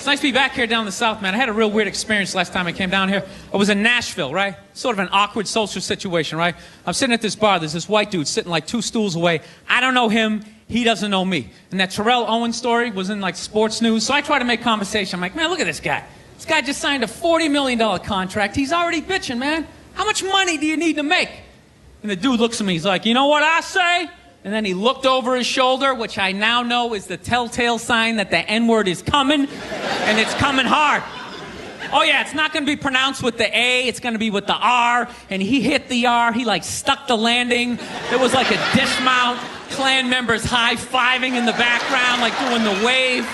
It's nice to be back here down in the South, man. I had a real weird experience last time I came down here. I was in Nashville, right? Sort of an awkward social situation, right? I'm sitting at this bar. There's this white dude sitting like 2 stools away. I don't know him. He doesn't know me. And that Terrell Owens story was in like sports news. So I try to make conversation. I'm like, man, look at this guy. This guy just signed a $40 million contract. He's already bitching, man. How much money do you need to make? And the dude looks at me. He's like, you know what I say? And then he looked over his shoulder, which I now know is the telltale sign that the N-word is coming, and it's coming hard. Oh yeah, it's not going to be pronounced with the A, it's going to be with the R, and he hit the R, he like stuck the landing. There was like a dismount, Klan members high-fiving in the background, like doing the wave.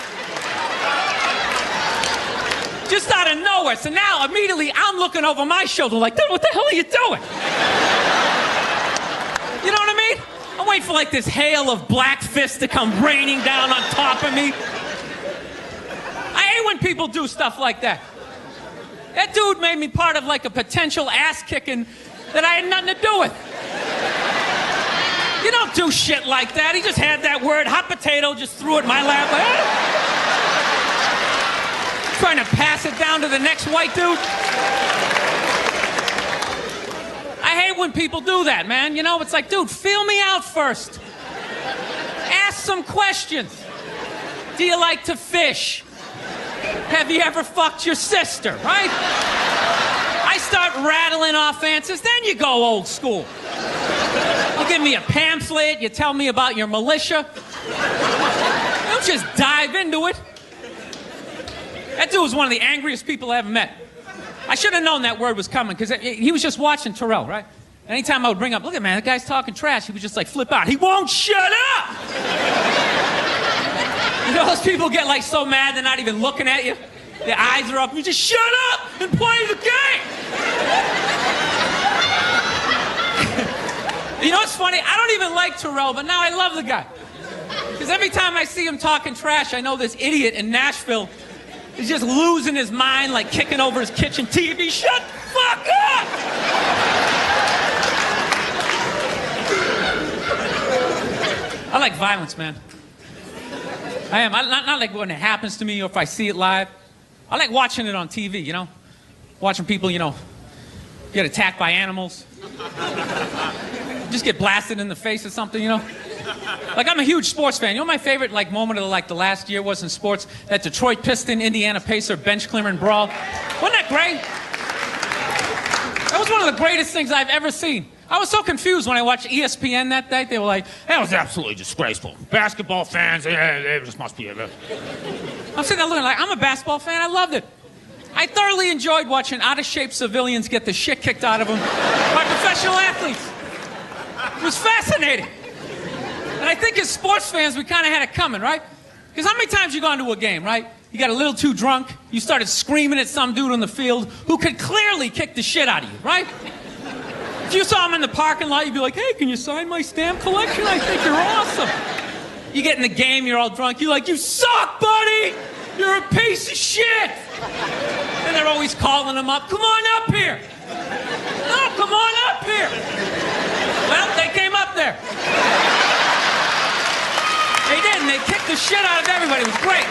Just out of nowhere. So now, immediately, I'm looking over my shoulder like, dude, what the hell are you doing? You know what I mean? I'm waiting for like this hail of black fists to come raining down on top of me. I hate when people do stuff like that. That dude made me part of like a potential ass-kicking that I had nothing to do with. You don't do shit like that. He just had that word, hot potato, just threw it in my lap. Like, trying to pass it down to the next white dude. I hate when people do that, man. You know, it's like, dude, feel me out first. Ask some questions. Do you like to fish? Have you ever fucked your sister, right? I start rattling off answers, then you go old school. You give me a pamphlet, you tell me about your militia. Don't just dive into it. That dude was one of the angriest people I ever met. I should have known that word was coming, because he was just watching Terrell, right? Anytime I would bring up, look at man, that guy's talking trash, he would just like flip out. He won't shut up! You know those people get like so mad they're not even looking at you? Their eyes are up, you just shut up and play the game! You know what's funny? I don't even like Terrell, but now I love the guy. Because every time I see him talking trash, I know this idiot in Nashville is just losing his mind, like kicking over his kitchen TV. Shut the fuck up! I like violence, man. I am. Not like when it happens to me or if I see it live. I like watching it on TV, you know? Watching people, you know, get attacked by animals. Just get blasted in the face or something, you know? Like, I'm a huge sports fan. You know my favorite, like, moment of, like, the last year was in sports? That Detroit Piston, Indiana Pacer bench clearing brawl. Wasn't that great? That was one of the greatest things I've ever seen. I was so confused when I watched ESPN that day. They were like, that was absolutely disgraceful. Basketball fans, they just must be... I'm sitting there looking like, I'm a basketball fan. I loved it. I thoroughly enjoyed watching out-of-shape civilians get the shit kicked out of them by professional athletes. It was fascinating. And I think as sports fans, we kind of had it coming, right? Because how many times you gone to a game, right? You got a little too drunk, you started screaming at some dude on the field who could clearly kick the shit out of you, right? If you saw him in the parking lot, you'd be like, hey, can you sign my stamp collection? I think you're awesome. You get in the game, you're all drunk, you're like, you suck, buddy! You're a piece of shit! And they're always calling him up, come on up here! No, come on up here! Well, they came up there. They did, and they kicked the shit out of everybody. It was great.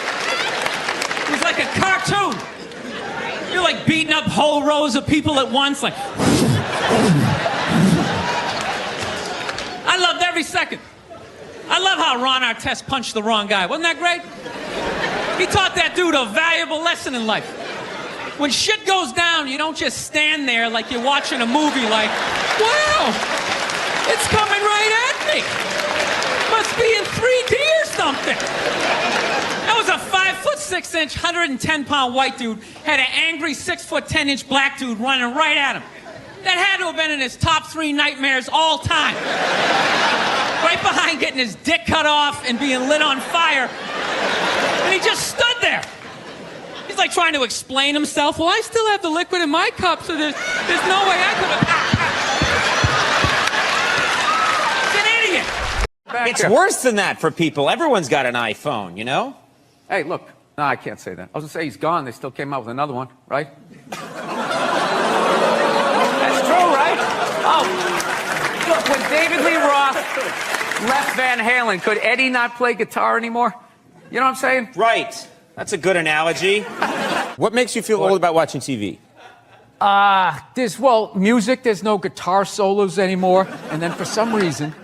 It was like a cartoon. You're like beating up whole rows of people at once, like... I loved every second. I love how Ron Artest punched the wrong guy. Wasn't that great? He taught that dude a valuable lesson in life. When shit goes down, you don't just stand there like you're watching a movie like, wow, it's coming right at me. Must be in 3D or something. That was a 5'6", 110-pound white dude, had an angry 6'10" black dude running right at him. That had to have been in his top 3 nightmares all time. Right behind getting his dick cut off and being lit on fire. And he just stood there. He's like trying to explain himself. Well, I still have the liquid in my cup, so there's no way I could have... He's an idiot. It's worse than that for people. Everyone's got an iPhone, you know? Hey, look. No, I can't say that. I was going to say he's gone. They still came out with another one, right? That's true, right? Oh, look, when David Lee Roth left Van Halen, could Eddie not play guitar anymore? You know what I'm saying? Right. That's a good analogy. What makes you feel old about watching TV? Music, there's no guitar solos anymore. And then for some reason,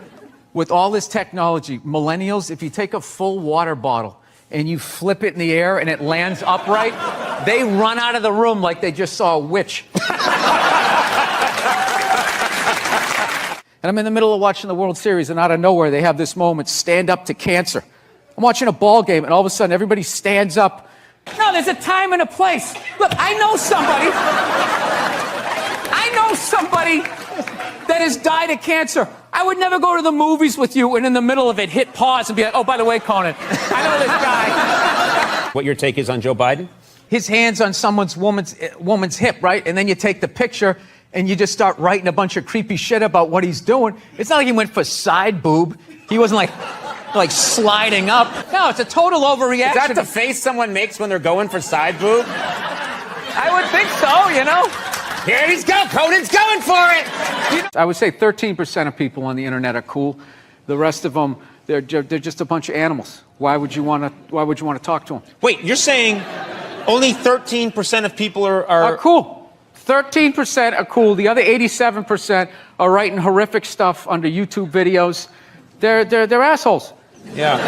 with all this technology, millennials, if you take a full water bottle and you flip it in the air and it lands upright, they run out of the room like they just saw a witch. And I'm in the middle of watching the World Series, and out of nowhere, they have this moment, stand up to cancer. I'm watching a ball game, and all of a sudden, everybody stands up. No, there's a time and a place. Look, I know somebody that has died of cancer. I would never go to the movies with you and in the middle of it hit pause and be like, oh, by the way, Conan, I know this guy. What your take is on Joe Biden? His hand's on woman's hip, right? And then you take the picture and you just start writing a bunch of creepy shit about what he's doing. It's not like he went for side boob. He wasn't like sliding up. No, it's a total overreaction. Is that the face someone makes when they're going for side boob? I would think so, you know? Here he's go. Conan's going for it. I would say 13% of people on the internet are cool. The rest of them, they're just a bunch of animals. Why would you want to talk to them? Wait, you're saying only 13% of people are cool. 13% are cool. The other 87% are writing horrific stuff under YouTube videos. They're assholes. Yeah.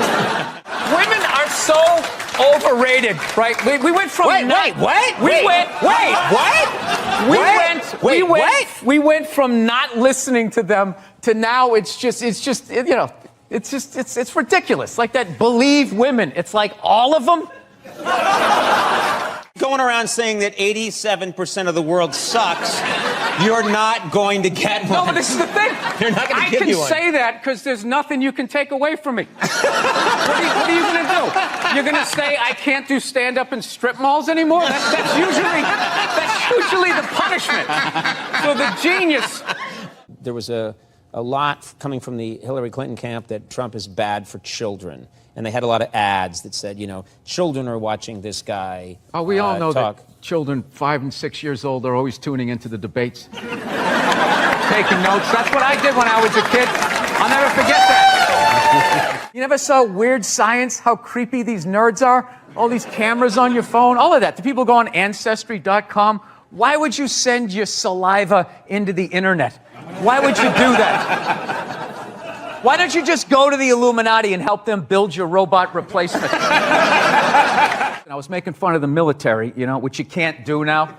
Women are so overrated, right? We went from we went from not listening to them to now it's ridiculous. Like that believe women. It's like all of them. Going around saying that 87% of the world sucks, you're not going to get one. No, but this is the thing. You're not going to give you one. I can say that because there's nothing you can take away from me. What are you going to do? You're going to say I can't do stand-up in strip malls anymore? That's usually the punishment. So the genius. There was a lot coming from the Hillary Clinton camp that Trump is bad for children. And they had a lot of ads that said, children are watching this guy. Oh, we all know talk. that children 5 and 6 years old are always tuning into the debates. Taking notes. That's what I did when I was a kid. I'll never forget that. You never saw Weird Science, how creepy these nerds are? All these cameras on your phone, all of that. The people go on Ancestry.com. Why would you send your saliva into the internet? Why would you do that? Why don't you just go to the Illuminati and help them build your robot replacement? I was making fun of the military, which you can't do now.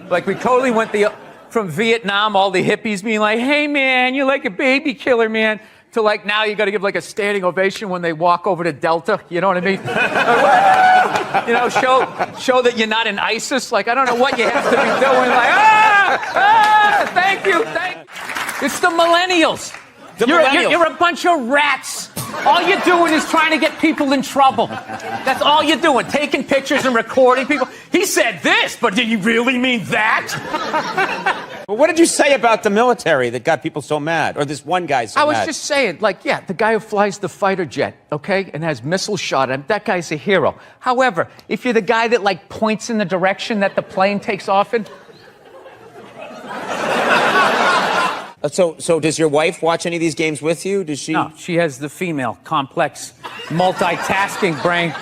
Like, we totally went from Vietnam, all the hippies being like, hey, man, you're like a baby killer, man, to like now you got to give like a standing ovation when they walk over to Delta. You know what I mean? Show that you're not in ISIS. Like, I don't know what you have to be doing. Like, thank you. It's the millennials. You're a bunch of rats. All you're doing is trying to get people in trouble. That's all you're doing, taking pictures and recording people. He said this, but did you really mean that? Well, what did you say about the military that got people so mad? Or this one guy so mad? I was just saying, the guy who flies the fighter jet, okay, and has missiles shot at him, that guy's a hero. However, if you're the guy that, points in the direction that the plane takes off in... So does your wife watch any of these games with you? Does she? No, she has the female, complex, multitasking brain.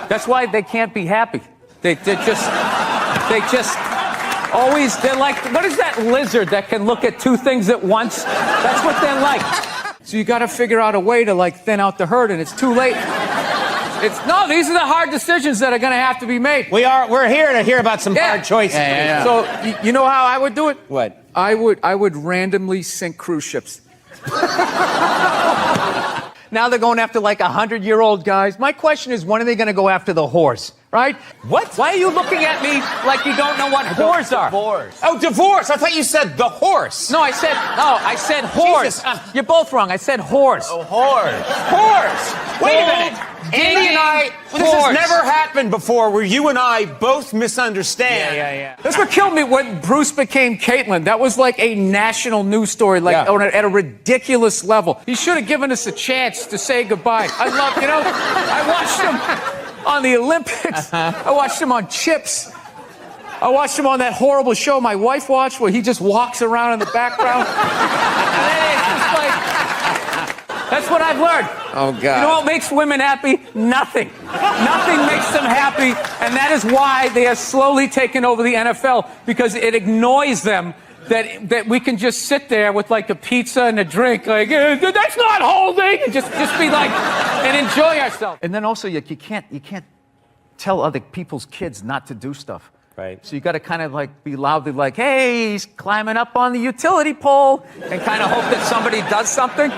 That's why they can't be happy. They just always, they're like, what is that lizard that can look at two things at once? That's what they're like. So you got to figure out a way to thin out the herd, and it's too late. These are the hard decisions that are going to have to be made. We're here to hear about some hard choices. Yeah. So you know how I would do it? What? I would randomly sink cruise ships. Now they're going after 100-year-old guys. My question is, when are they going to go after the whores? Right? What? Why are you looking at me like you don't know what whores are? Divorce. Oh, divorce. I thought you said the horse. No, I said whores. You're both wrong. I said whores. Oh, whores. Whores. Wait a minute. Andy and I, this has never happened before where you and I both misunderstand. Yeah. That's what killed me when Bruce became Caitlyn. That was like a national news story, at a ridiculous level. He should have given us a chance to say goodbye. I watched him on the Olympics. I watched him on Chips. I watched him on that horrible show my wife watched where he just walks around in the background. And then it's just that's what I've learned. Oh, God. You know what makes women happy? Nothing. Nothing makes them happy, and that is why they are slowly taking over the NFL, because it annoys them that we can just sit there with like a pizza and a drink, like, that's not holding, and just be like, and enjoy ourselves. And then also, you can't tell other people's kids not to do stuff. Right. So you got to kind of like be loudly like, hey, he's climbing up on the utility pole, and kind of hope that somebody does something.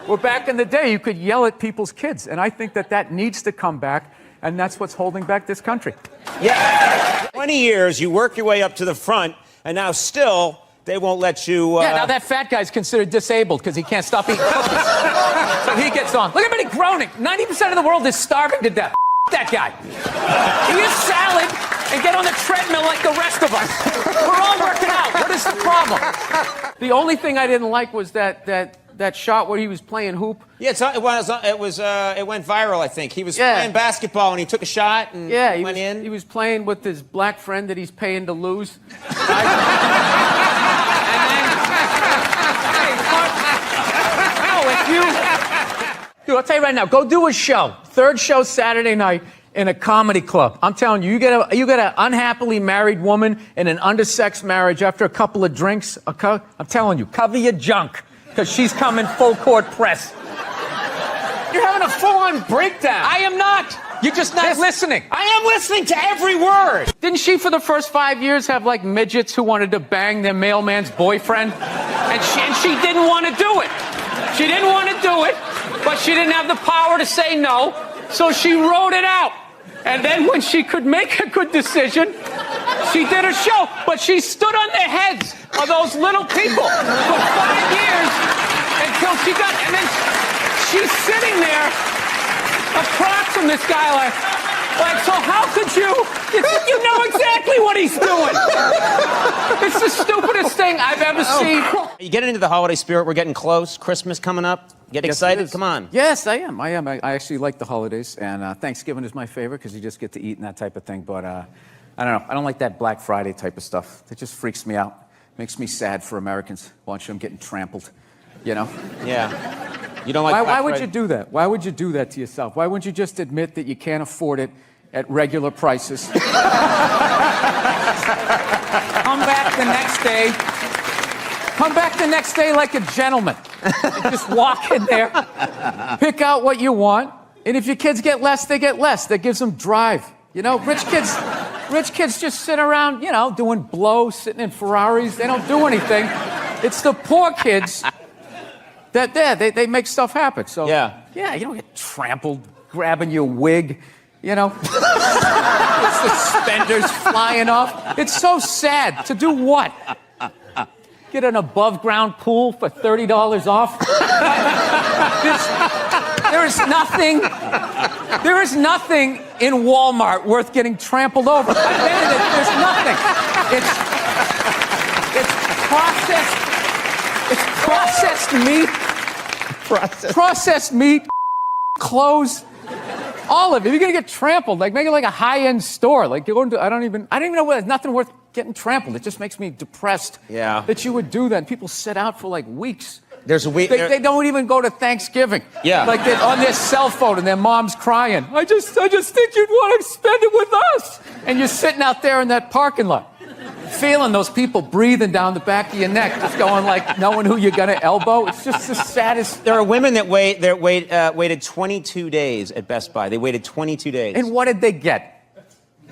Well, back in the day, you could yell at people's kids, and I think that needs to come back, and that's what's holding back this country. Yeah. 20 years, you work your way up to the front, and now still they won't let you. Yeah, now that fat guy's considered disabled because he can't stop eating cookies. So he gets on. Look at everybody groaning. 90% of the world is starving to death. That guy. Eat a salad and get on the treadmill like the rest of us. We're all working out. What is the problem? The only thing I didn't like was that shot where he was playing hoop. Yeah, it went viral, I think. He was playing basketball and he took a shot and went in. He was playing with his black friend that he's paying to lose. Dude, I'll tell you right now, go do a show. Third show Saturday night in a comedy club. I'm telling you, you get an unhappily married woman in an undersexed marriage after a couple of drinks. I'm telling you, cover your junk, because she's coming full court press. You're having a full-on breakdown. I am not. You're just not listening. I am listening to every word. Didn't she, for the first 5 years, have like midgets who wanted to bang their mailman's boyfriend? And she didn't want to do it. She didn't want to do it, but she didn't have the power to say no, so she wrote it out. And then when she could make a good decision, she did a show. But she stood on the heads of those little people for 5 years until she got... And then she's sitting there across from this guy like, so how could you? You know exactly what he's doing. It's the stupidest thing I've ever seen. Are you getting into the holiday spirit? We're getting close. Christmas coming up. Get excited? Come on. Yes, I am. I actually like the holidays, and Thanksgiving is my favorite because you just get to eat and that type of thing. But I don't know. I don't like that Black Friday type of stuff. It just freaks me out. Makes me sad for Americans watching them getting trampled. You know? Yeah. You don't like why would you do that? Why would you do that to yourself? Why wouldn't you just admit that you can't afford it at regular prices? Come back the next day. Come back the next day like a gentleman. And just walk in there, pick out what you want, and if your kids get less, they get less. That gives them drive. You know, rich kids just sit around, you know, doing blow, sitting in Ferraris. They don't do anything. It's the poor kids that they make stuff happen. So yeah, you don't get trampled grabbing your wig, you know. Suspenders flying off. It's so sad. To do what? Get an above-ground pool for $30 off? There is nothing in Walmart worth getting trampled over. There's nothing. It's processed meat. Processed meat, clothes, all of it. You're gonna get trampled. Like, make it like a high-end store. Like, you're going to, I don't even know what. There's nothing worth getting trampled. It just makes me depressed. Yeah. That you would do that. And people sit out for like weeks. There's a week. They don't even go to Thanksgiving. Yeah. Like they're on their cell phone and their mom's crying. I just think you'd want to spend it with us. And you're sitting out there in that parking lot, feeling those people breathing down the back of your neck, just going like, knowing who you're gonna elbow. It's just the saddest. There are women that waited 22 days at Best Buy. They waited 22 days. And what did they get?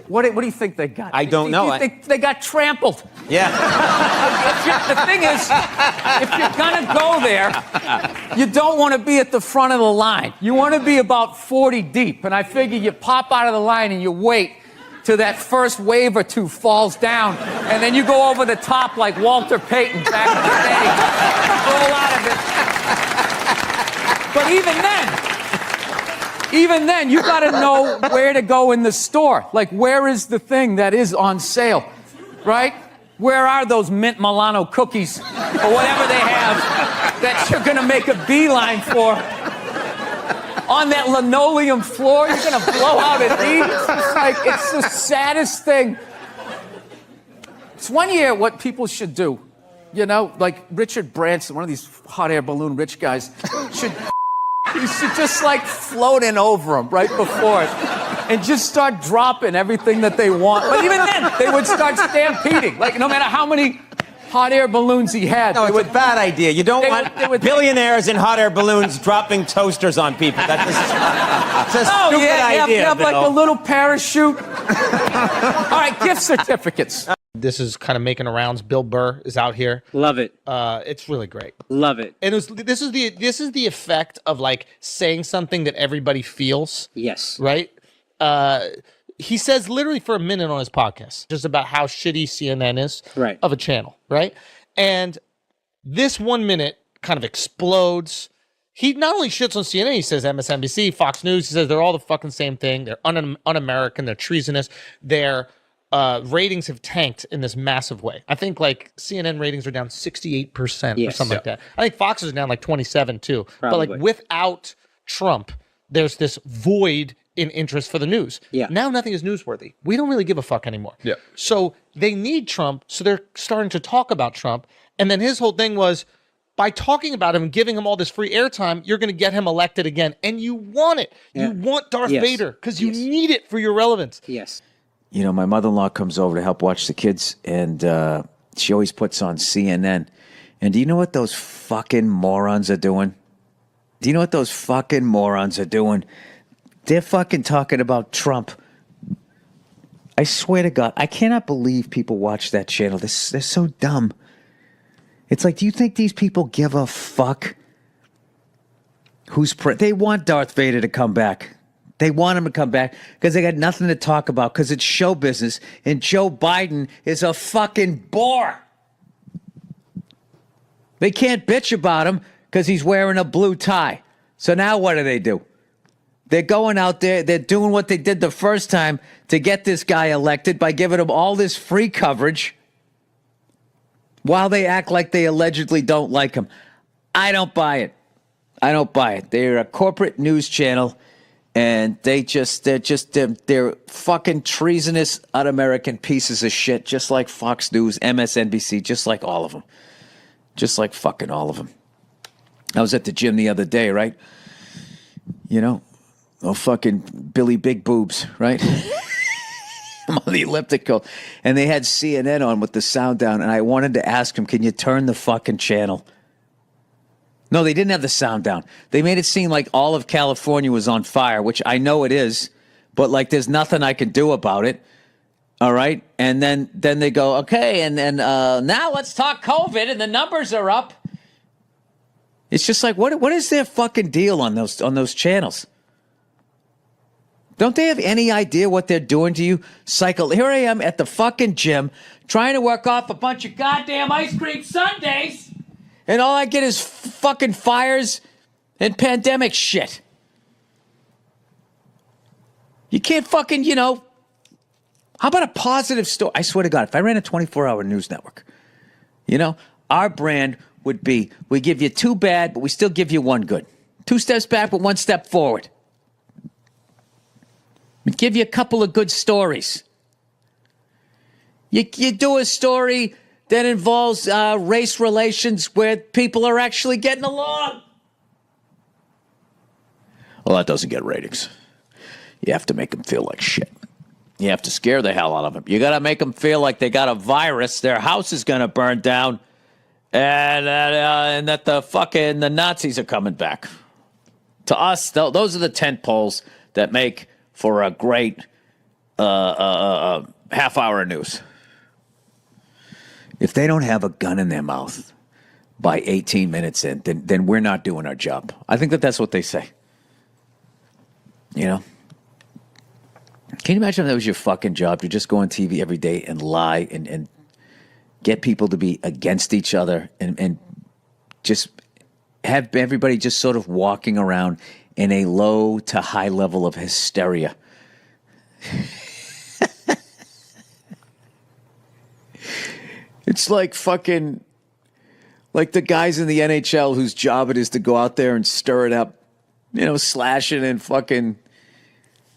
What do you think they got? I don't know. You think they got trampled? Yeah. The thing is, if you're gonna go there, you don't want to be at the front of the line. You want to be about 40 deep. And I figure you pop out of the line and you wait till that first wave or two falls down, and then you go over the top like Walter Payton back in the day. Roll out of it. But even then, you got to know where to go in the store. Like, where is the thing that is on sale, right? Where are those mint Milano cookies or whatever they have that you're going to make a beeline for? On that linoleum floor, you're going to blow out and eat. It's just like, it's the saddest thing. It's one year what people should do. You know, like Richard Branson, one of these hot air balloon rich guys, should You should just like float in over them right before it and just start dropping everything that they want. But even then, they would start stampeding. Like, no matter how many hot air balloons he had. No, it's a bad idea. You don't want billionaires in hot air balloons dropping toasters on people. That's a stupid idea. You have like a little parachute. All right, gift certificates. This is kind of making the rounds. Bill Burr is out here. Love it. It's really great. Love it. And this is the effect of like saying something that everybody feels. Yes. Right? He says literally for a minute on his podcast just about how shitty CNN is of a channel, right? And this 1 minute kind of explodes. He not only shits on CNN, he says MSNBC, Fox News, he says they're all the fucking same thing. They're un-American, they're treasonous, their ratings have tanked in this massive way. I think like CNN ratings are down 68% or something like that. I think Fox is down like 27 too. Probably. But like without Trump, there's this void in interest for the news. Yeah. Now nothing is newsworthy. We don't really give a fuck anymore. Yeah. So they need Trump, so they're starting to talk about Trump. And then his whole thing was, by talking about him and giving him all this free airtime, you're going to get him elected again. And you want it. Yeah. You want Darth Vader because you need it for your relevance. Yes. You know, my mother-in-law comes over to help watch the kids, and she always puts on CNN. And do you know what those fucking morons are doing? Do you know what those fucking morons are doing? They're fucking talking about Trump. I swear to God, I cannot believe people watch that channel. They're so dumb. It's like, do you think these people give a fuck they want Darth Vader to come back. They want him to come back because they got nothing to talk about because it's show business, and Joe Biden is a fucking bore. They can't bitch about him because he's wearing a blue tie. So now what do? They're going out there, they're doing what they did the first time to get this guy elected by giving him all this free coverage while they act like they allegedly don't like him. I don't buy it. They're a corporate news channel, and they're fucking treasonous, un-American pieces of shit, just like Fox News, MSNBC, just like all of them. Just like fucking all of them. I was at the gym the other day, right? You know, fucking Billy Big Boobs, right? I'm on the elliptical, and they had CNN on with the sound down, and I wanted to ask him, can you turn the fucking channel? No, they didn't have the sound down. They made it seem like all of California was on fire, which I know it is, but like there's nothing I can do about it. All right? And then they go, okay, and then now let's talk COVID, and the numbers are up. It's just like, what is their fucking deal on those channels? Don't they have any idea what they're doing to you? Here I am at the fucking gym trying to work off a bunch of goddamn ice cream sundaes, and all I get is fucking fires and pandemic shit. You can't fucking, how about a positive story? I swear to God, if I ran a 24-hour news network, our brand would be, we give you two bad, but we still give you one good. 2 steps back, but 1 step forward. We give you a couple of good stories. You do a story that involves race relations where people are actually getting along. Well, that doesn't get ratings. You have to make them feel like shit. You have to scare the hell out of them. You got to make them feel like they got a virus, their house is going to burn down, and that the Nazis are coming back. To us, those are the tent poles that make for a great half hour of news. If they don't have a gun in their mouth by 18 minutes in, then we're not doing our job. I think that's what they say. Can you imagine if that was your fucking job? You just go on TV every day and lie and get people to be against each other and just have everybody just sort of walking around in a low to high level of hysteria. It's like fucking, like the guys in the NHL whose job it is to go out there and stir it up, slashing and fucking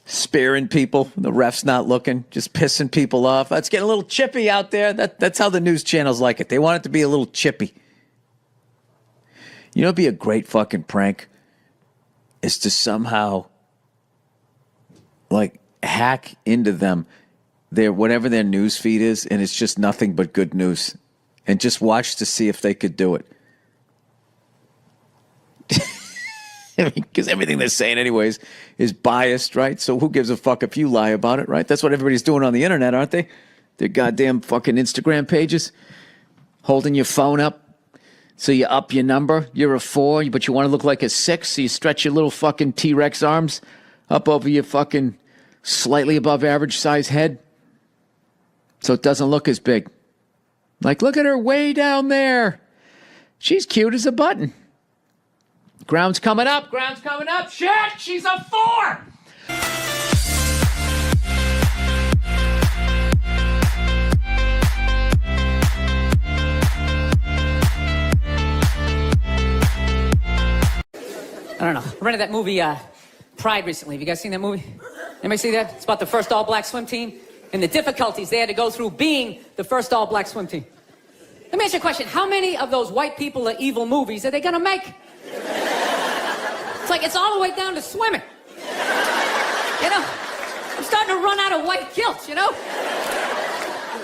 spearing people. The ref's not looking, just pissing people off. It's getting a little chippy out there. That's how the news channels like it. They want it to be a little chippy. It'd be a great fucking prank. is to somehow like hack into them whatever their news feed is, and it's just nothing but good news, and just watch to see if they could do it. Because everything they're saying anyways is biased, right? So who gives a fuck if you lie about it, right? That's what everybody's doing on the internet, aren't they? Their goddamn fucking Instagram pages, holding your phone up so you up your number. You're a 4, but you want to look like a 6, so you stretch your little fucking T-Rex arms up over your fucking slightly above average size head so it doesn't look as big. Like, look at her way down there. She's cute as a button. Ground's coming up. Ground's coming up. Shit, she's a 4. I don't know. I rented that movie, Pride recently. Have you guys seen that movie? Anybody see that? It's about the first all-black swim team and the difficulties they had to go through being the first all-black swim team. Let me ask you a question. How many of those white people are evil movies are they gonna make? It's like, it's all the way down to swimming. You know? I'm starting to run out of white guilt, you know?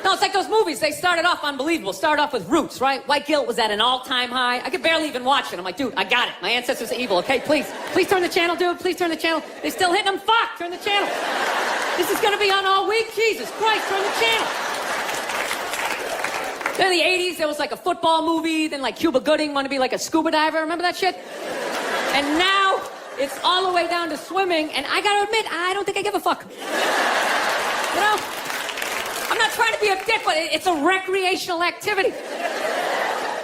No, it's like those movies. They started off unbelievable. Started off with Roots, right? White guilt was at an all-time high. I could barely even watch it. I'm like, dude, I got it. My ancestors are evil, okay? Please turn the channel, dude. Please turn the channel. They're still hitting them. Fuck, turn the channel. This is gonna be on all week. Jesus Christ, turn the channel. Then in the 80s, there was like a football movie. Then like Cuba Gooding wanted to be like a scuba diver. Remember that shit? And now it's all the way down to swimming. And I gotta admit, I don't think I give a fuck. You know? I'm not trying to be a dick, but it's a recreational activity.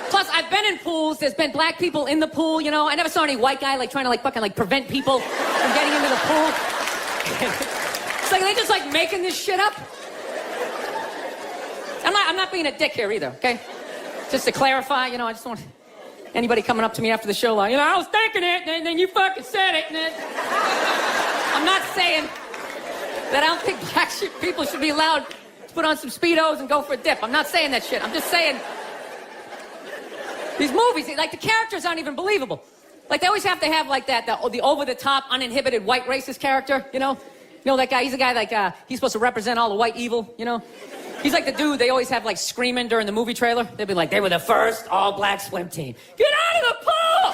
Plus, I've been in pools. There's been black people in the pool, you know. I never saw any white guy like trying to like fucking like prevent people from getting into the pool. It's like they just like making this shit up. I'm not being a dick here either, okay? Just to clarify, you know, I just want anybody coming up to me after the show like, you know, I was thinking it, and then you fucking said it, and then... I'm not saying that I don't think black people should be allowed to put on some Speedos and go for a dip. I'm not saying that shit. I'm just saying these movies, like the characters aren't even believable. Like they always have to have like that, the over-the-top, uninhibited white racist character, you know? You know that guy, he's a guy like, he's supposed to represent all the white evil, you know? He's like the dude they always have like screaming during the movie trailer. They'd be like, they were the first all-black swim team. Get out of the pool!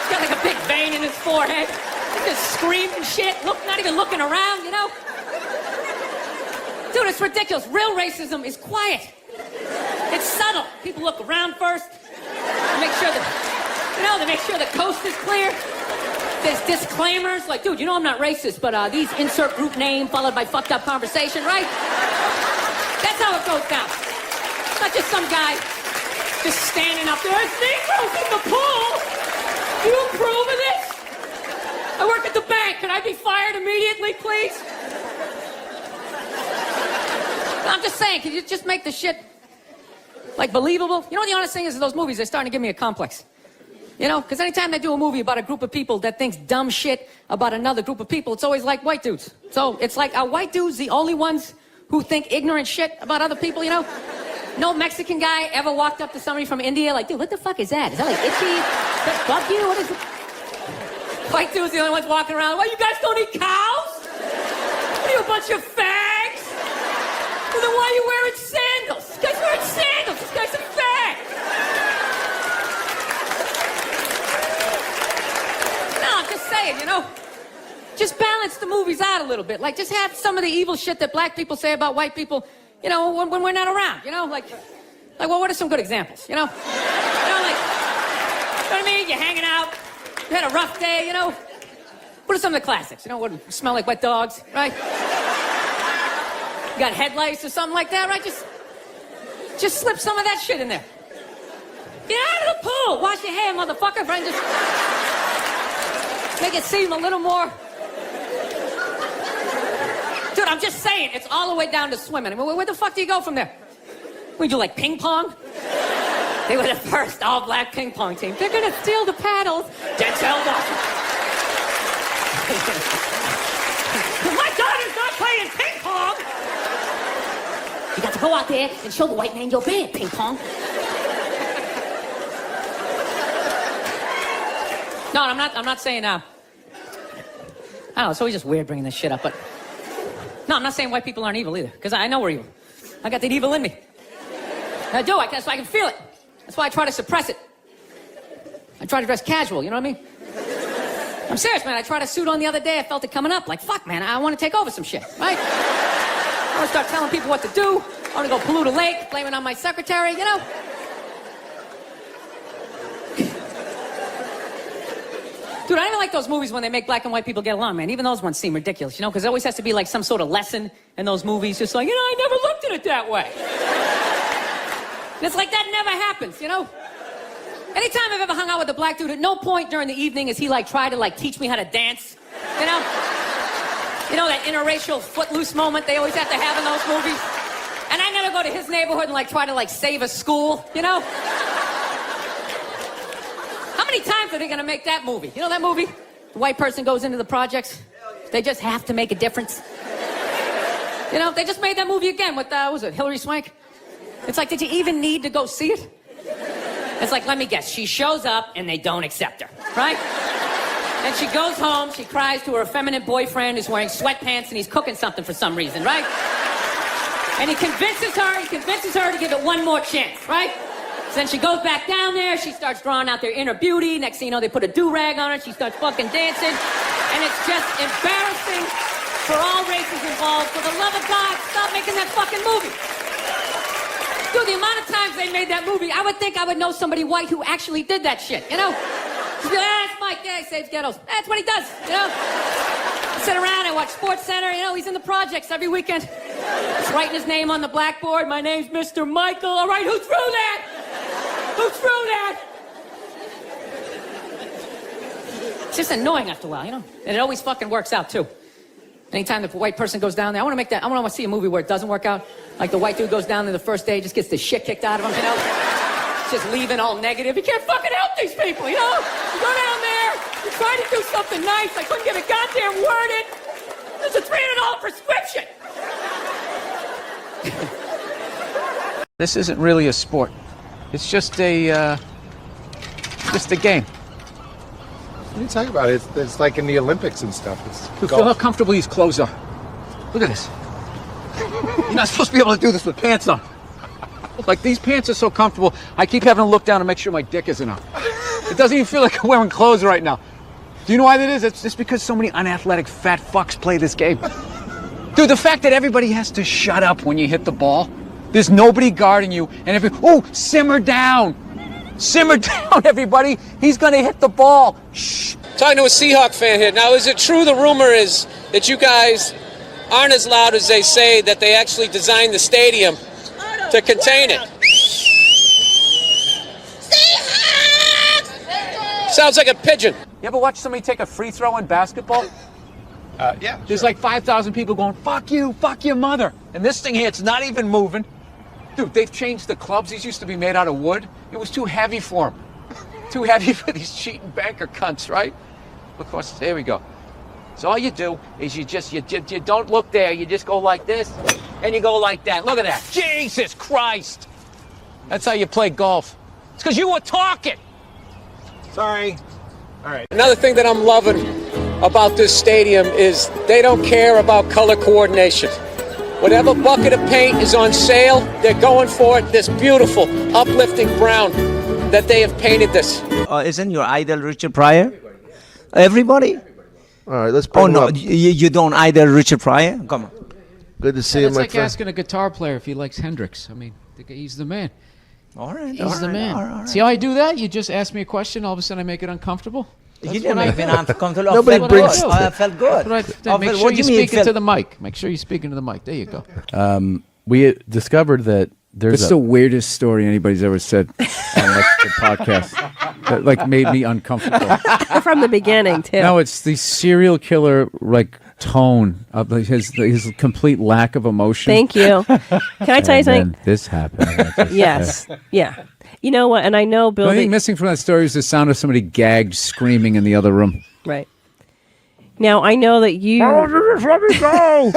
He's got like a big vein in his forehead. He's just screaming shit, not even looking around, you know? Dude, it's ridiculous. Real racism is quiet. It's subtle. People look around first. They make sure the coast is clear. There's disclaimers like, dude, you know I'm not racist, but these insert group name followed by fucked up conversation, right? That's how it goes down. It's not just some guy just standing up there. It's Negroes in the pool. Do you approve of this? I work at the bank. Can I be fired immediately, please? I'm just saying, can you just make the shit, like, believable? You know what the honest thing is, those movies, they're starting to give me a complex. You know, because anytime they do a movie about a group of people that thinks dumb shit about another group of people, it's always like white dudes. So it's like, are white dudes the only ones who think ignorant shit about other people, you know? No Mexican guy ever walked up to somebody from India like, dude, what the fuck is that? Is that like itchy? Does that bug you? What is it? White dudes the only ones walking around. Well, you guys don't eat cows? What are you, a bunch of fags? Well, then why are you wearing sandals? This guy's wearing sandals. This guy's a fag. No, I'm just saying, you know, just balance the movies out a little bit. Like, just have some of the evil shit that black people say about white people, you know, when we're not around, you know? Like, well, what are some good examples, you know? Like, you know what I mean? You're hanging out, you had a rough day, you know? What are some of the classics? You know, what smell like wet dogs, right? You got head lice or something like that, right? Just slip some of that shit in there. Get out of the pool! Wash your hair, motherfucker, friend. Just make it seem a little more... Dude, I'm just saying, it's all the way down to swimming. I mean, where the fuck do you go from there? We do like ping pong? They were the first all-black ping pong team. They're gonna steal the paddles. Denzel Washington. My daughter's not playing ping pong! You got to go out there and show the white man you're bad, ping pong. No, No, I'm not saying, I don't know, it's always just weird bringing this shit up, but... No, I'm not saying white people aren't evil either, because I know we're evil. I got that evil in me. I do, that's why I can feel it. That's why I try to suppress it. I try to dress casual, you know what I mean? I'm serious, man. I tried a suit on the other day. I felt it coming up. Like, fuck, man, I want to take over some shit, right? I want to start telling people what to do. I want to go pollute a lake, blame it on my secretary, you know? Dude, I don't even like those movies when they make black and white people get along, man. Even those ones seem ridiculous, you know? Because there always has to be, like, some sort of lesson in those movies. Just like, I never looked at it that way. And it's like, that never happens, you know? Anytime I've ever hung out with a black dude, at no point during the evening has he, like, tried to, like, teach me how to dance, you know? You know, that interracial footloose moment they always have to have in those movies? And I never go to his neighborhood and, like, try to, like, save a school, you know? How many times are they gonna make that movie? You know that movie? The white person goes into the projects. They just have to make a difference. You know, they just made that movie again with, what was it, Hilary Swank? It's like, did you even need to go see it? It's like, let me guess, she shows up and they don't accept her, right? And she goes home, she cries to her effeminate boyfriend who's wearing sweatpants and he's cooking something for some reason, right? And he convinces her to give it one more chance, right? So then she goes back down there, she starts drawing out their inner beauty. Next thing you know, they put a do-rag on her, she starts fucking dancing. And it's just embarrassing for all races involved. For the love of God, stop making that fucking movie. Dude, the amount of times they made that movie, I would think I would know somebody white who actually did that shit, you know? Just be like, that's Mike, yeah, he saves ghettos. That's what he does, you know? I sit around, I watch Sports Center, you know, he's in the projects every weekend. He's writing his name on the blackboard. My name's Mr. Michael. All right, who threw that? Who threw that? It's just annoying after a while, you know? And it always fucking works out, too. Anytime the white person goes down there, I want to see a movie where it doesn't work out. Like the white dude goes down there the first day, just gets the shit kicked out of him, you know? Just leaving all negative. You can't fucking help these people, you know? You go down there, you try to do something nice, I couldn't get a goddamn word in. There's a $300 prescription. This isn't really a sport. It's just a game. What are you talking about? It's like in the Olympics and stuff. Dude, feel how comfortable these clothes are. Look at this. You're not supposed to be able to do this with pants on. Like, these pants are so comfortable, I keep having to look down to make sure my dick isn't up. It doesn't even feel like I'm wearing clothes right now. Do you know why that is? It's just because so many unathletic fat fucks play this game. Dude, the fact that everybody has to shut up when you hit the ball, there's nobody guarding you, and simmer down. Simmer down, everybody. He's going to hit the ball. Shh. Talking to a Seahawk fan here. Now, is it true the rumor is that you guys aren't as loud as they say, that they actually designed the stadium to contain it? Seahawks! Sounds like a pigeon. You ever watch somebody take a free throw in basketball? Yeah. There's like 5,000 people going, fuck you, fuck your mother. And this thing here, it's not even moving. Dude, they've changed the clubs. These used to be made out of wood. It was too heavy for them. Too heavy for these cheating banker cunts, right? Of course, there we go. So all you do is you don't look there. You just go like this, and you go like that. Look at that. Jesus Christ. That's how you play golf. It's because you were talking. Sorry. All right. Another thing that I'm loving about this stadium is they don't care about color coordination. Whatever bucket of paint is on sale, they're going for it. This beautiful, uplifting brown that they have painted this. Isn't your idol Richard Pryor? Everybody? All right, let's bring him up. You don't idol Richard Pryor? Come on. Good to see you, It's my like friend. asking a guitar player if he likes Hendrix. I mean, he's the man. All right. He's the man. See how I do that? You just ask me a question, all of a sudden I make it uncomfortable. You didn't make me uncomfortable. Nobody I felt brings- good. I felt good. Make sure what you do you mean speak into felt- the mic. Make sure you speak into the mic. There you go. We discovered that there's It's the weirdest story anybody's ever said on the podcast. That made me uncomfortable. From the beginning, too. No, it's the serial killer tone of his complete lack of emotion. Thank you. Can I tell you And something? then this happened. Yes. Yeah. You know what? And I know The only Bill. thing missing from that story is the sound of somebody gagged, screaming in the other room. Right. Now I know that you. Let me go.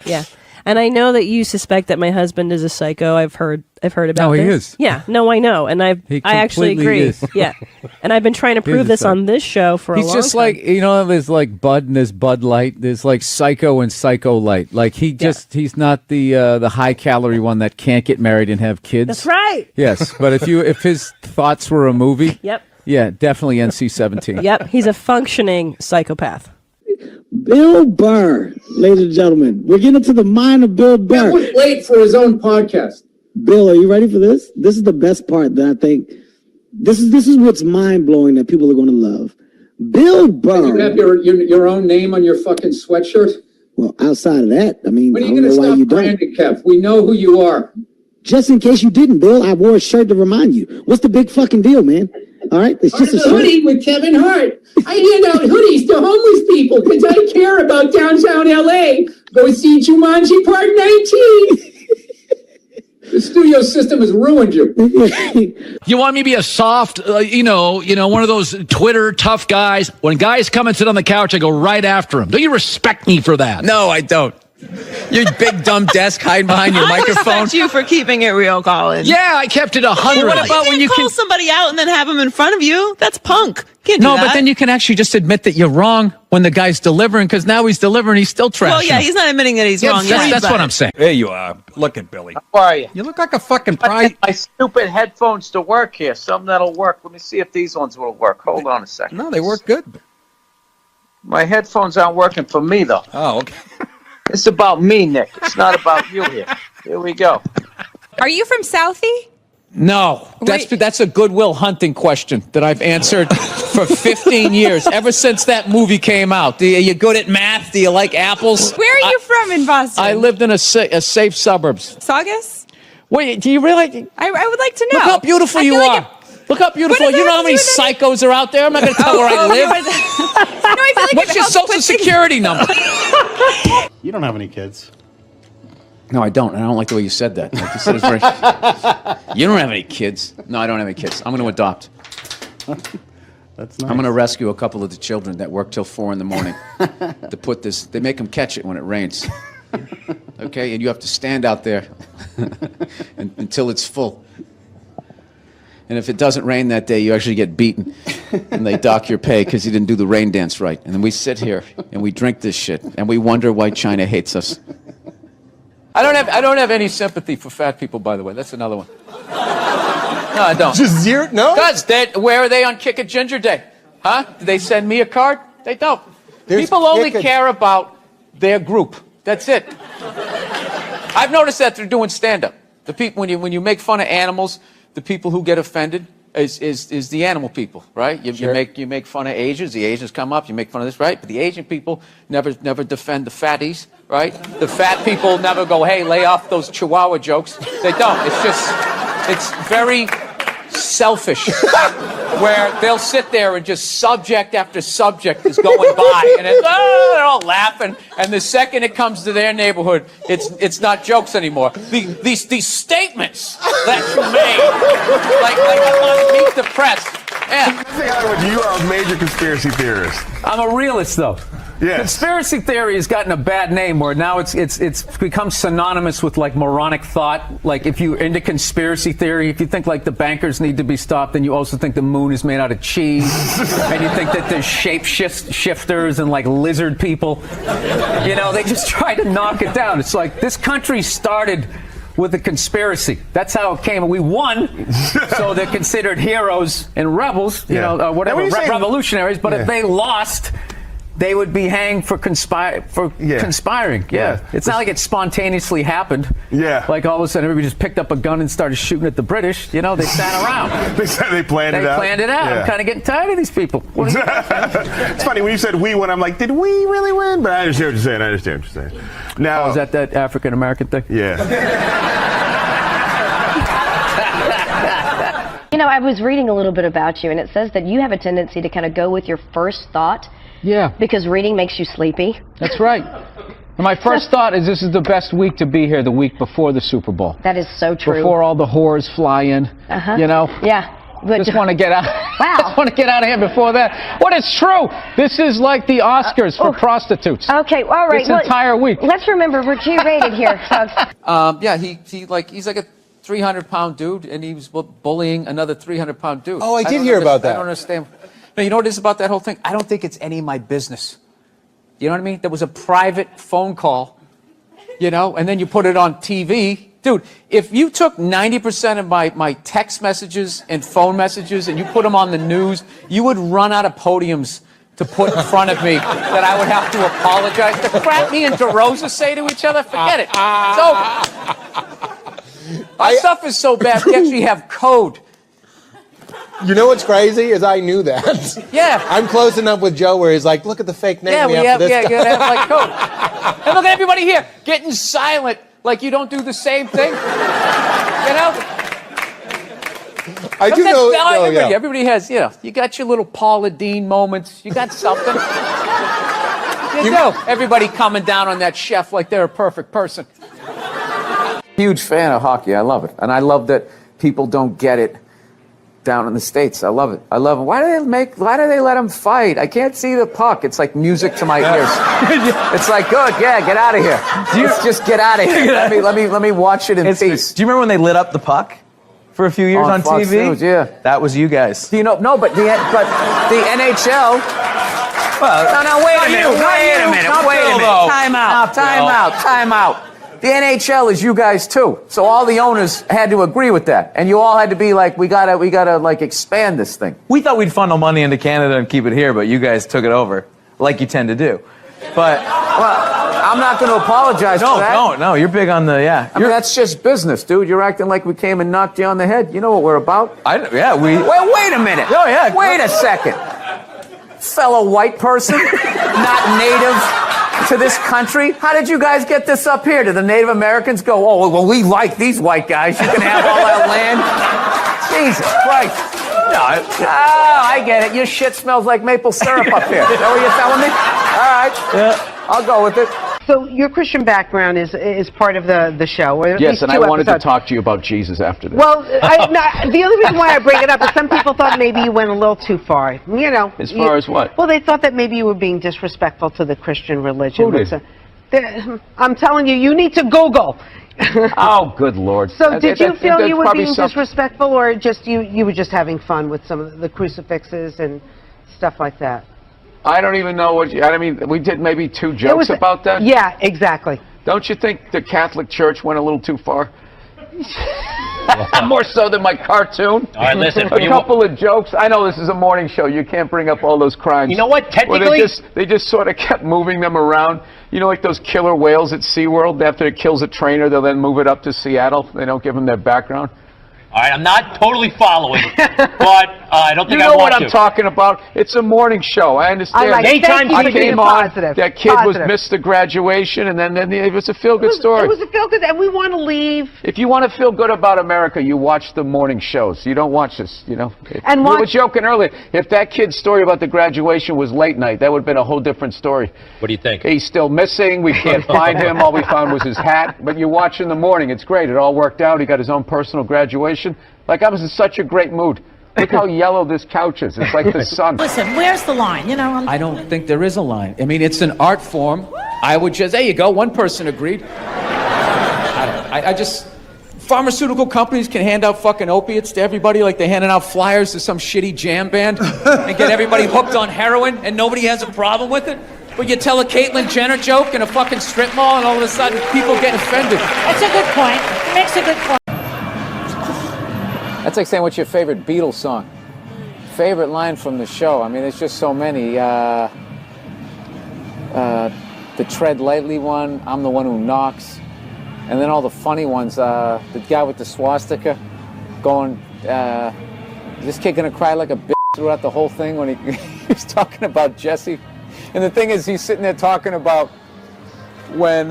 Yeah. And I know that you suspect that my husband is a psycho. I've heard about No, he this. is. Yeah, no, I know, and I actually completely agree. is. Yeah, and I've been trying to prove this on this show for a long time. He's just like, there's like Bud and there's Bud Light. There's like Psycho and Psycho Light. Like he's not the high calorie one that can't get married and have kids. That's right. Yes, but if his thoughts were a movie, Yep. Yeah, definitely NC-17. Yep, he's a functioning psychopath. Bill Burr, ladies and gentlemen. We're getting to the mind of Bill Burr. That was late for his own podcast. Bill, are you ready for this? This is the best part that I think. This is what's mind blowing that people are going to love. Bill Burr. You have your own name on your fucking sweatshirt? Well, outside of that, I mean, When are I you don't going to know why stop you don't. branding, Kev? We know who you are. Just in case you didn't, Bill, I wore a shirt to remind you. What's the big fucking deal, man? All right, it's just a shirt. Hoodie with Kevin Hart. I hand out hoodies to homeless people because I care about downtown LA. Go see Jumanji Part 19. The studio system has ruined you. You want me to be a soft, one of those Twitter tough guys? When guys come and sit on the couch, I go right after them. Don't you respect me for that? No, I don't. Your big dumb desk hiding behind your microphone. I respect you for keeping it real, Colin. Yeah, I kept it 100. What about when you call somebody out and then have them in front of you? That's punk. Can't do No, that. but then you can actually just admit that you're wrong when the guy's delivering, because now he's delivering, he's still trashing. Well, yeah, he's not admitting that he's wrong. That's what I'm saying. There you are. Look at Billy. How are you? You look like a fucking I pride. get my stupid headphones to work here. Something that'll work. Let me see if these ones will work. Hold on a second. No, they work good. My headphones aren't working for me, though. Oh, okay. It's about me, Nick. It's not about you here. Here we go. Are you from Southie? No, that's a Goodwill Hunting question that I've answered for 15 years, ever since that movie came out. Are you good at math? Do you like apples? Where are you from in Boston? I lived in a safe suburbs. Saugus? Wait, do you really? I would like to know. Look how beautiful you are. Look how beautiful. You know how many psychos are out there? I'm not going to tell where I live. No, I feel like What's your social security number? You don't have any kids. No, I don't. I don't like the way you said that. Like you said, it's very... You don't have any kids. No, I don't have any kids. I'm going to adopt. That's nice. I'm going to rescue a couple of the children that work till 4 in the morning to put this. They make them catch it when it rains. Okay, and you have to stand out there until it's full. And if it doesn't rain that day, you actually get beaten, and they dock your pay because you didn't do the rain dance right. And then we sit here and we drink this shit, and we wonder why China hates us. I don't have any sympathy for fat people, by the way. That's another one. No, I don't. Just zero? No? Because where are they on Kick a Ginger Day? Huh? Do they send me a card? They don't. People only care about their group. That's it. I've noticed that through doing stand-up. The people when you make fun of animals, the people who get offended is the animal people, right? You make fun of Asians, the Asians come up, you make fun of this, right? But the Asian people never defend the fatties, right? The fat people never go, hey, lay off those Chihuahua jokes. They don't. It's very selfish, where they'll sit there and just subject after subject is going by, and they're all laughing. And the second it comes to their neighborhood, it's not jokes anymore. These statements that you made, like Meet the Press. Yeah. You are a major conspiracy theorist. I'm a realist, though. Yes. Conspiracy theory has gotten a bad name where now it's become synonymous with like moronic thought. Like if you're into conspiracy theory, if you think like the bankers need to be stopped, then you also think the moon is made out of cheese, and you think that there's shifters and like lizard people. You know, they just try to knock it down. It's like this country started with a conspiracy. That's how it came. We won, so they're considered heroes and rebels, whatever, revolutionaries. But if they lost, they would be hanged for conspiring. Yeah. It's not like it spontaneously happened. Yeah. Like all of a sudden everybody just picked up a gun and started shooting at the British. They sat around. They planned it out. They planned it out. Yeah. I'm kind of getting tired of these people. It's funny when you said we won. I'm like, did we really win? But I understand what you're saying. Now, is that African American thing? Yeah. I was reading a little bit about you, and it says that you have a tendency to kind of go with your first thought. Yeah. Because reading makes you sleepy. That's right. And my first thought is this is the best week to be here, the week before the Super Bowl. That is so true. Before all the whores fly in, Uh-huh. Yeah. But just want to get out. I want to get out of here before that. What is true? This is like the Oscars for prostitutes. Okay, all right. This entire week. Let's remember we're G-rated here, folks. Yeah, he's like a 300-pound dude, and he was bullying another 300-pound dude. Oh, I did hear about that. I don't understand. No, you know what it is about that whole thing? I don't think it's any of my business. You know what I mean? There was a private phone call, you know, and then you put it on TV. Dude, if you took 90% of my text messages and phone messages and you put them on the news, you would run out of podiums to put in front of me that I would have to apologize. The crap me and DeRosa say to each other, forget it. It's over. Our stuff is so bad, we actually have code. You know what's crazy is I knew that. Yeah. I'm close enough with Joe where he's like, look at the fake name Yeah, we have for this guy. have like code. And look at everybody here getting silent like you don't do the same thing. You know? I do know. Everybody has, you know, you got your little Paula Deen moments. You got something. You know, everybody coming down on that chef like they're a perfect person. Huge fan of hockey. I love it. And I love that people don't get it down in the States. I love it. I love it. Why do they let them fight? I can't see the puck. It's like music to my ears. It's like, good, yeah, get out of here. Just get out of here. Let me watch it in peace. Do you remember when they lit up the puck for a few years on Fox TV? News, yeah. That was you guys. Do you know? No, but the NHL. Well, no, wait a minute. Time out. The NHL is you guys too. So all the owners had to agree with that. And you all had to be like, we gotta like expand this thing. We thought we'd funnel money into Canada and keep it here, but you guys took it over, like you tend to do. But I'm not going to apologize for that. No, you're big on the, I mean, that's just business, dude. You're acting like we came and knocked you on the head. You know what we're about. Wait a minute. Oh, yeah. Wait a second. Fellow white person, not native to this country. How did you guys get this up here? Did the Native Americans go, oh, well, we like these white guys. You can have all our land. Jesus Christ. No, I get it. Your shit smells like maple syrup up here. Is that what you're telling me? All right. Yeah. I'll go with it. So your Christian background is part of the show. Or at Yes, least and two I wanted episodes. to talk to you about Jesus after this. Well, the only reason why I bring it up is some people thought maybe you went a little too far. You know. As far as what? Well, they thought that maybe you were being disrespectful to the Christian religion. Who did? I'm telling you, you need to Google. Oh, good Lord. So did you feel you were being disrespectful, or just you were just having fun with some of the crucifixes and stuff like that? I don't even know what I mean, we did maybe 2 jokes about that? Yeah, exactly. Don't you think the Catholic Church went a little too far? More so than my cartoon. All right, listen. A couple of jokes. I know this is a morning show. You can't bring up all those crimes. You know what? Technically, they just sort of kept moving them around. You know, like those killer whales at SeaWorld. After it kills a trainer, they'll then move it up to Seattle. They don't give them their background. All right, I'm not totally following, but I don't think I want to. You know what I'm talking about? It's a morning show. I understand. Anytime I came on, that kid missed the graduation, and then it was a feel-good story. It was a feel-good, and we want to leave. If you want to feel good about America, you watch the morning shows. You don't watch this, you know. We were joking earlier. If that kid's story about the graduation was late night, that would have been a whole different story. What do you think? He's still missing. We can't find him. All we found was his hat. But you watch in the morning. It's great. It all worked out. He got his own personal graduation. Like, I was in such a great mood. Look how yellow this couch is. It's like the sun. Listen, where's the line? You know, I don't think there is a line. I mean, it's an art form. I would just, there you go. One person agreed. I just, pharmaceutical companies can hand out fucking opiates to everybody like they're handing out flyers to some shitty jam band and get everybody hooked on heroin and nobody has a problem with it. But you tell a Caitlyn Jenner joke in a fucking strip mall and all of a sudden people get offended. That's a good point. It makes a good point. That's like saying, what's your favorite Beatles song? Favorite line from the show? I mean, there's just so many. The Tread Lightly one, I'm the One Who Knocks. And then all the funny ones. The guy with the swastika going, is this kid gonna cry like a bitch throughout the whole thing when he's talking about Jesse? And the thing is, he's sitting there talking about when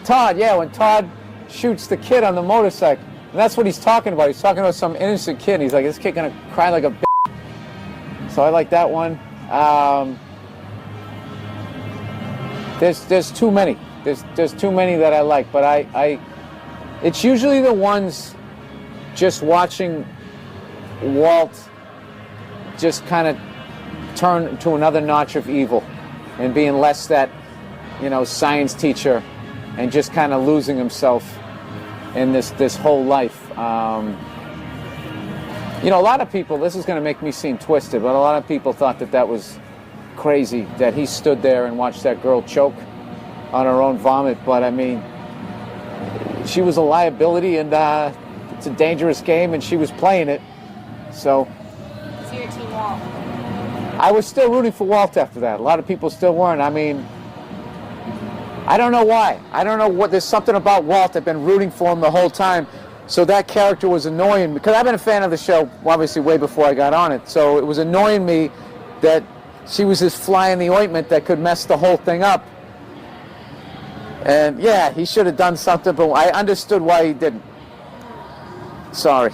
Todd shoots the kid on the motorcycle. And that's what he's talking about. He's talking about some innocent kid. He's like, this kid gonna cry like a bitch. So I like that one. There's too many. There's too many that I like, but it's usually the ones just watching Walt just kind of turned to another notch of evil and being less that, science teacher and just kind of losing himself in this whole life. A lot of people, this is going to make me seem twisted, but a lot of people thought that was crazy, that he stood there and watched that girl choke on her own vomit. But I mean, she was a liability, and it's a dangerous game, and she was playing it. So your team Walt. I was still rooting for Walt after that. A lot of people still weren't. I mean, I don't know why. I don't know what. There's something about Walt. I've been rooting for him the whole time. So that character was annoying because I've been a fan of the show, obviously, way before I got on it. So it was annoying me that she was this fly in the ointment that could mess the whole thing up. And yeah, he should have done something, but I understood why he didn't. Sorry.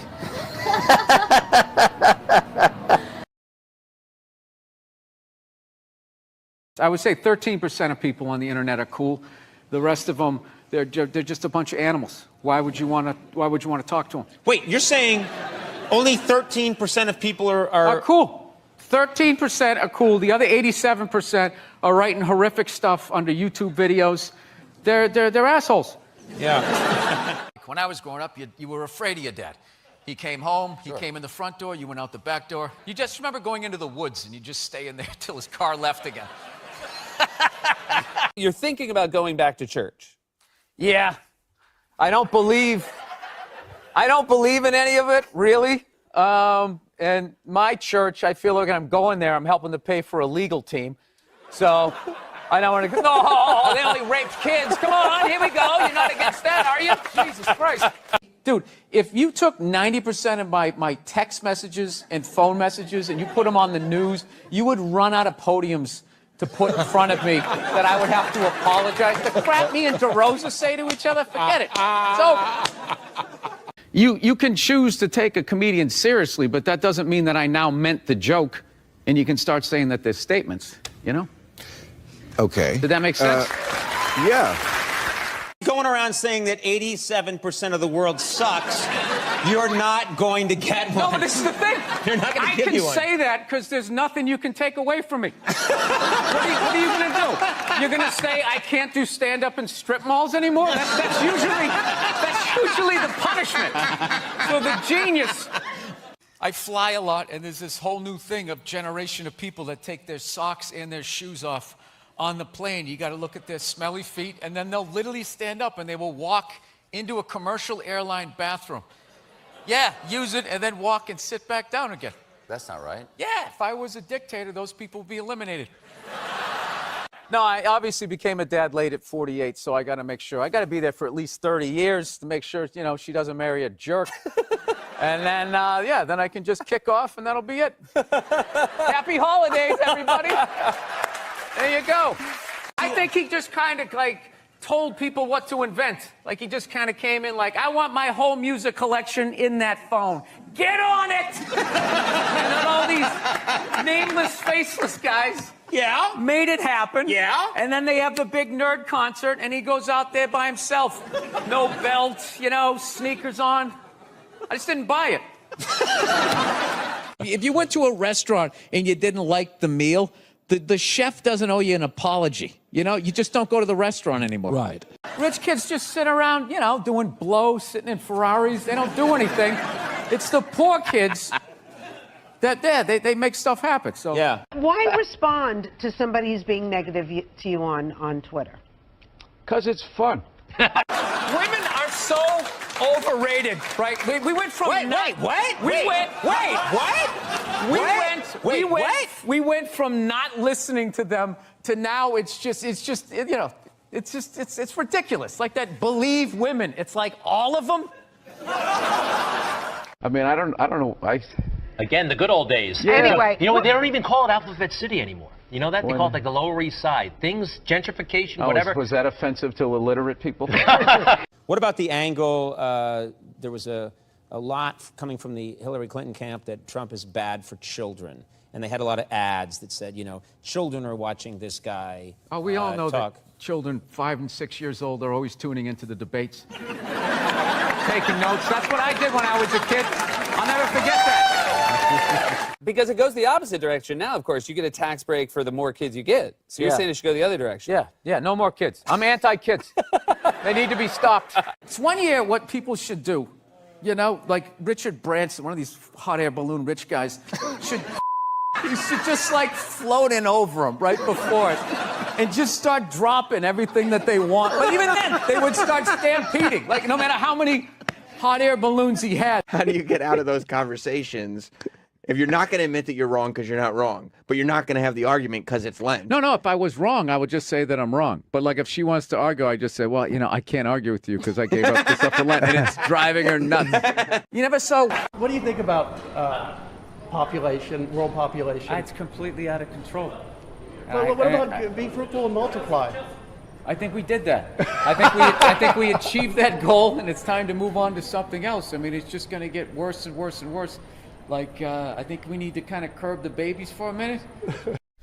I would say 13% of people on the internet are cool. The rest of them, they're just a bunch of animals. Why would you want to talk to them? Wait, you're saying only 13% of people are cool. 13% are cool. The other 87% are writing horrific stuff under YouTube videos. They're assholes. Yeah. When I was growing up, you were afraid of your dad. He came home, he came in the front door, you went out the back door. You just remember going into the woods and you just stay in there till his car left again. You're thinking about going back to church. Yeah. I don't believe in any of it, really. And my church, I feel like I'm going there, I'm helping to pay for a legal team. So I don't want to go, no, they only raped kids. Come on, here we go. You're not against that, are you? Jesus Christ. Dude, if you took 90% of my text messages and phone messages and you put them on the news, you would run out of podiums to put in front of me that I would have to apologize. The crap me and DeRosa say to each other, forget it. It's over. You can choose to take a comedian seriously, but that doesn't mean that I now meant the joke, and you can start saying that they're statements, Okay. Did that make sense? Yeah. Going around saying that 87% of the world sucks, you're not going to get one. No, but this is the thing. You're not going to give you one. I can say that because there's nothing you can take away from me. What are you going to do? You're going to say I can't do stand-up in strip malls anymore? That's usually the punishment. So the genius. I fly a lot, and there's this whole new thing of generation of people that take their socks and their shoes off on the plane. You got to look at their smelly feet, and then they'll literally stand up and they will walk into a commercial airline bathroom. Yeah, use it and then walk and sit back down again. That's not right. Yeah, if I was a dictator, those people would be eliminated. No, I obviously became a dad late at 48, so I got to make sure. I got to be there for at least 30 years to make sure, she doesn't marry a jerk. And then, then I can just kick off and that'll be it. Happy holidays, everybody. There you go. I think he just kind of told people what to invent. Like he just kind of came in like, I want my whole music collection in that phone. Get on it! And then all these nameless, faceless guys made it happen. Yeah. And then they have the big nerd concert and he goes out there by himself. No belt, sneakers on. I just didn't buy it. If you went to a restaurant and you didn't like the meal, the chef doesn't owe you an apology. You just don't go to the restaurant anymore. Right. Rich kids just sit around, doing blow, sitting in Ferraris. They don't do anything. It's the poor kids that they make stuff happen. So yeah. Why respond to somebody who's being negative to you on Twitter? Because it's fun. Women are so overrated, right? We went from We went from not listening to them to now it's ridiculous. Like that believe women. It's like all of them. I mean, I don't know. Again, the good old days. Yeah. Anyway. You know what? They don't even call it Alphabet City anymore. You know that? They call it like the Lower East Side. Things, gentrification, whatever. Was that offensive to illiterate people? What about the angle? There was a lot coming from the Hillary Clinton camp that Trump is bad for children. And they had a lot of ads that said, children are watching this guy Oh, we all know talk. that children 5 and 6 years old are always tuning into the debates. Taking notes. That's what I did when I was a kid. I'll never forget that. Because it goes the opposite direction now, of course. You get a tax break for the more kids you get. So you're saying it should go the other direction. Yeah, no more kids. I'm anti-kids. They need to be stopped. It's one year what people should do. You know, like Richard Branson, one of these hot air balloon rich guys, should just like float in over them right before it and just start dropping everything that they want. But even then, they would start stampeding. Like, no matter how many hot air balloons he had. How do you get out of those conversations if you're not going to admit that you're wrong because you're not wrong, but you're not going to have the argument because it's Lent? No, if I was wrong, I would just say that I'm wrong. But like if she wants to argue, I just say, well, you know, I can't argue with you because I gave up this stuff for Lent and it's driving her nuts. You never saw... What do you think about population, world population? It's completely out of control. Well, what about be fruitful and multiply? I think we did that. I think we achieved that goal, and it's time to move on to something else. I mean, it's just going to get worse and worse and worse. Like, I think we need to kind of curb the babies for a minute.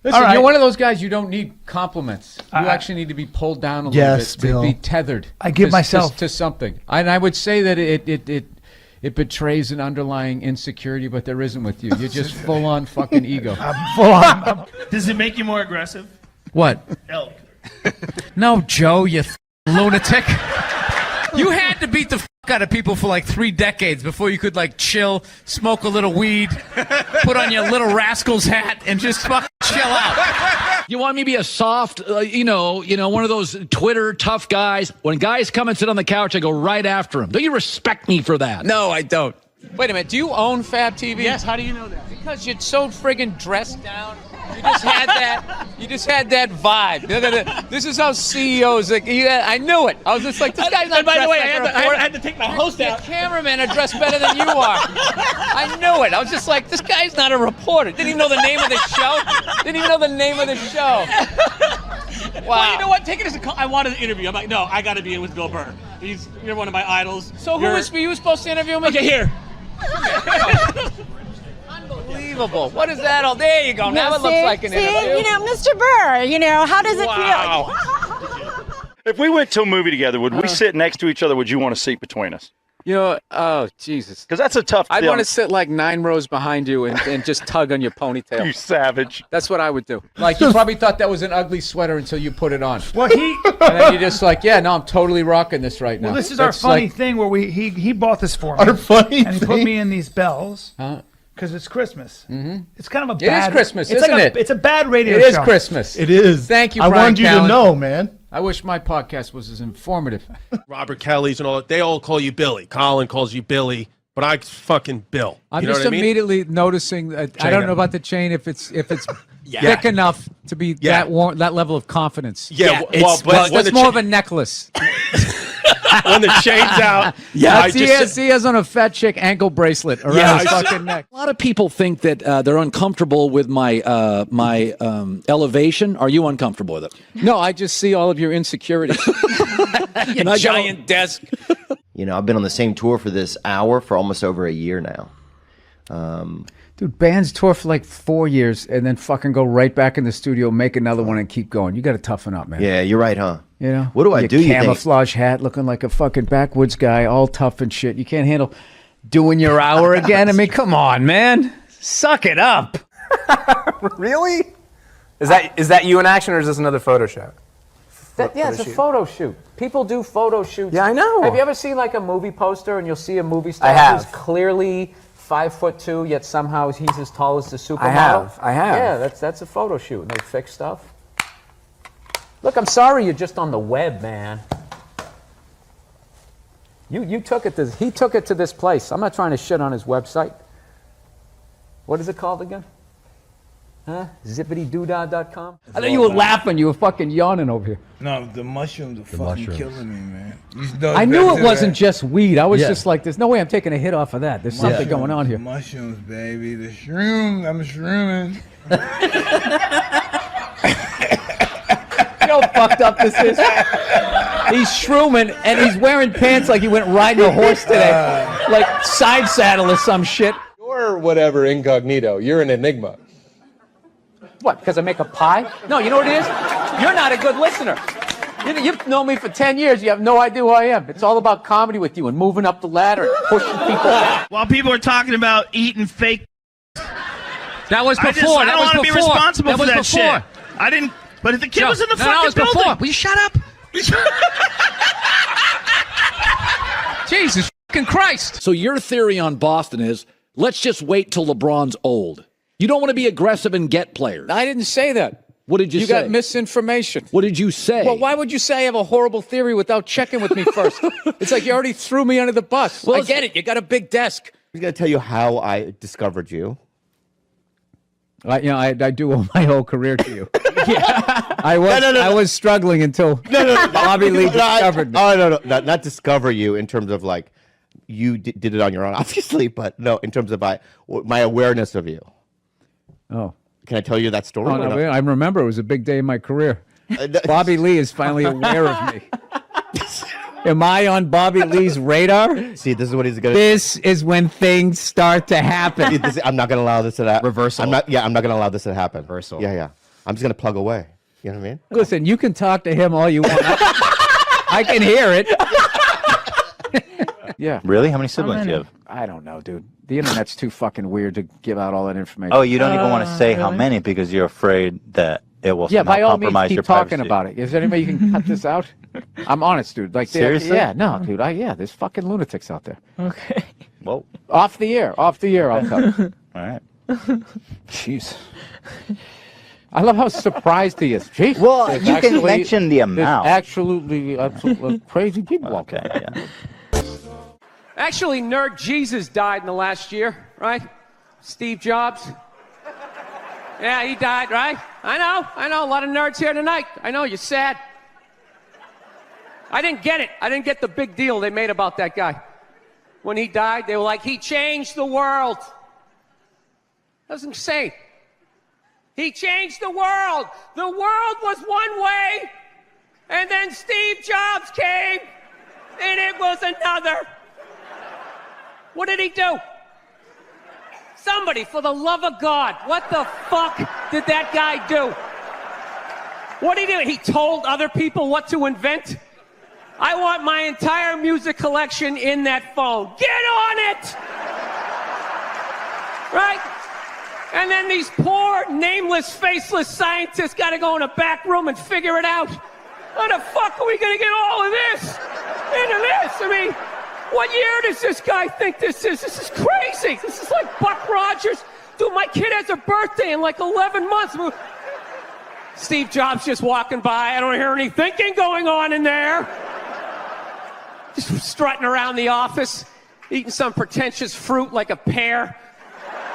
Listen, you're one of those guys, you don't need compliments. You actually need to be pulled down a little bit, to be tethered. I give myself to something. And I would say that it betrays an underlying insecurity, but there isn't with you. You're just full-on fucking ego. Full on. Does it make you more aggressive? What? Elk. No, Joe, you lunatic. You had to beat the out of people for like 3 decades before you could like chill, smoke a little weed, put on your Little Rascals hat, and just fucking chill out. You want me to be a soft, you know, one of those Twitter tough guys? When guys come and sit on the couch, I go right after them. Don't you respect me for that? No, I don't. Wait a minute, do you own Fab TV? Yes, how do you know that? Because you're so friggin' dressed down. You just had that vibe. This is how CEOs. Like, I knew it. I was just like, this guy's not. And by the way, like I had to take my host out. The cameramen are dressed better than you are. I knew it. I was just like, this guy's not a reporter. Didn't even know the name of the show. Didn't even know the name of the show. Wow. Well, you know what? Take it as a call. I wanted to interview. I'm like, no, I got to be in with Bill Burr. You're one of my idols. So who was you supposed to interview me? Okay, here. Unbelievable. What is that all? There you go. Now it looks like an interview. You know, Mr. Burr, how does it feel? If we went to a movie together, would we sit next to each other? Would you want a seat between us? You know, oh, Jesus. Because that's a tough I'd deal. want to sit like 9 rows behind you and just tug on your ponytail. You savage. That's what I would do. Like, you probably thought that was an ugly sweater until you put it on. Well, and then you're just like, yeah, no, I'm totally rocking this right now. Well, this is our funny thing where he bought this for me. Our funny And he put thing? me in these bells. Because it's Christmas. Mm-hmm. It's kind of a It bad... is Christmas, it's isn't like it? It's a bad radio show. It is show. Christmas. It is. Thank you, I Brian wanted you Callen. to know, man. I wish my podcast was as informative. Robert Kelly's and all that. They all call you Billy. Colin calls you Billy, but I fucking Bill. I'm you know just what I mean? immediately noticing that I don't know about the chain if it's Yeah. thick enough to be that level of confidence. Yeah, well, but when that's the more of a necklace. When the chain's out, he has on a fat chick ankle bracelet around his fucking neck. A lot of people think that they're uncomfortable with my elevation. Are you uncomfortable with it? No, I just see all of your insecurities. And I giant desk. You know, I've been on the same tour for this hour for almost over a year now. Dude, bands tour for like 4 years and then fucking go right back in the studio, make another one, and keep going. You got to toughen up, man. Yeah, you're right, huh? You know, What do I your do, you think? camouflage hat, looking like a fucking backwoods guy, all tough and shit. You can't handle doing your hour again. I mean, come on, man, suck it up. Really? Is that you in action, or is this another photo shoot? Yeah, it's a photo shoot. People do photo shoots. Yeah, I know. Have you ever seen like a movie poster and you'll see a movie star I have. who's clearly 5'2", yet somehow he's as tall as the supermodel? I have. Yeah, that's a photo shoot. And they fix stuff. Look, I'm sorry you're just on the web, man. You took it to, he took it to this place. I'm not trying to shit on his website. What is it called again? Huh? Zippitydoodah.com? I thought you were laughing. You were fucking yawning over here. No, the mushrooms are fucking killing me, man. I knew it wasn't just weed. I was just like, there's no way I'm taking a hit off of that. There's something going on here. Mushrooms, baby. The shrooms. I'm shrooming. You know how fucked up this is? He's shrooming, and he's wearing pants like he went riding a horse today. Like side saddle or some shit. You're whatever incognito. You're an enigma. What, because I make a pie? No, you know what it is? You're not a good listener. You've known me for 10 years. You have no idea who I am. It's all about comedy with you and moving up the ladder and pushing people out. While people are talking about eating fake, That was before. I don't that was want to be before. responsible that for was that before. shit. I didn't. But if the kid Joe, was in the no, fucking it was building. before. Will you shut up? Jesus fucking Christ. So your theory on Boston is, let's just wait till LeBron's old. You don't want to be aggressive and get players. I didn't say that. What did you say? You got misinformation. What did you say? Well, why would you say I have a horrible theory without checking with me first? It's like you already threw me under the bus. Well, I get it. You got a big desk. I'm going to tell you how I discovered you. I do owe my whole career to you. I was struggling until Bobby Lee discovered me. Oh, no, not discover you in terms of like you did it on your own, obviously, but no, in terms of my awareness of you. Oh. Can I tell you that story? Oh, no, I remember it was a big day in my career. Bobby Lee is finally aware of me. Am I on Bobby Lee's radar? See, this is what he's going to... This is when things start to happen. I'm not going to allow this to happen. Reversal. I'm not going to allow this to happen. Reversal. Yeah. I'm just going to plug away. You know what I mean? Listen, you can talk to him all you want. I can hear it. Yeah. Really? How many siblings do you have? I don't know, dude. The internet's too fucking weird to give out all that information. Oh, you don't even want to say how many because you're afraid that it will somehow by all means, compromise keep your talking privacy. about it. Is there any way you can cut this out? I'm honest, dude. Like, seriously? Yeah, no, dude. There's fucking lunatics out there. Okay. Whoa. Off the air, I'll cut it. All right. Jeez. I love how surprised he is. Jeez. Well, you can mention the amount. There's absolutely crazy people out there. Okay, yeah. Actually, Nerd Jesus died in the last year, right? Steve Jobs. Yeah, he died, right? I know. A lot of nerds here tonight. I know, you're sad. I didn't get it. I didn't get the big deal they made about that guy. When he died, they were like, he changed the world. That was insane. He changed the world. The world was one way, and then Steve Jobs came, and it was another. What did he do? Somebody, for the love of God, what the fuck did that guy do? What did he do? He told other people what to invent? I want my entire music collection in that phone. Get on it! Right? And then these poor, nameless, faceless scientists got to go in a back room and figure it out. How the fuck are we going to get all of this into this? I mean, what year does this guy think this is? This is crazy. This is like Buck Rogers. Dude, my kid has a birthday in like 11 months. Steve Jobs just walking by. I don't hear any thinking going on in there. Just strutting around the office, eating some pretentious fruit like a pear.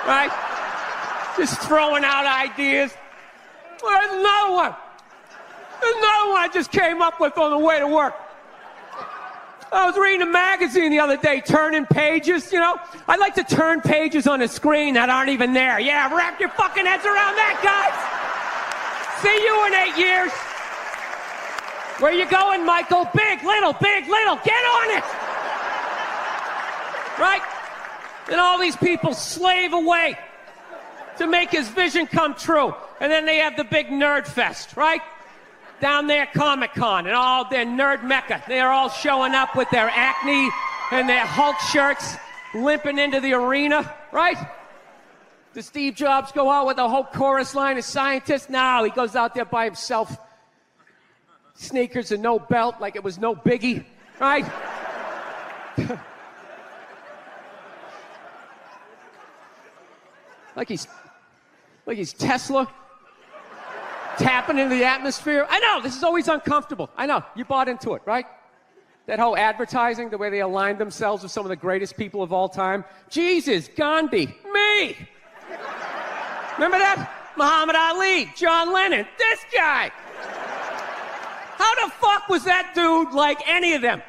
Right? Just throwing out ideas. There's another one. There's another one I just came up with on the way to work. I was reading a magazine the other day, turning pages, I like to turn pages on a screen that aren't even there. Yeah, wrap your fucking heads around that, guys. See you in 8 years. Where you going, Michael? Big, little, get on it. Right? And all these people slave away to make his vision come true. And then they have the big nerd fest, right? Down there, Comic-Con, and all their nerd mecca. They're all showing up with their Acne and their Hulk shirts, limping into the arena, right? Does Steve Jobs go out with a whole chorus line of scientists? No, he goes out there by himself. Sneakers and no belt, like it was no biggie, right? like he's Tesla. Tapping into the atmosphere. I know, this is always uncomfortable. I know, you bought into it, right? That whole advertising, the way they aligned themselves with some of the greatest people of all time. Jesus, Gandhi, me! Remember that? Muhammad Ali, John Lennon, this guy! How the fuck was that dude like any of them?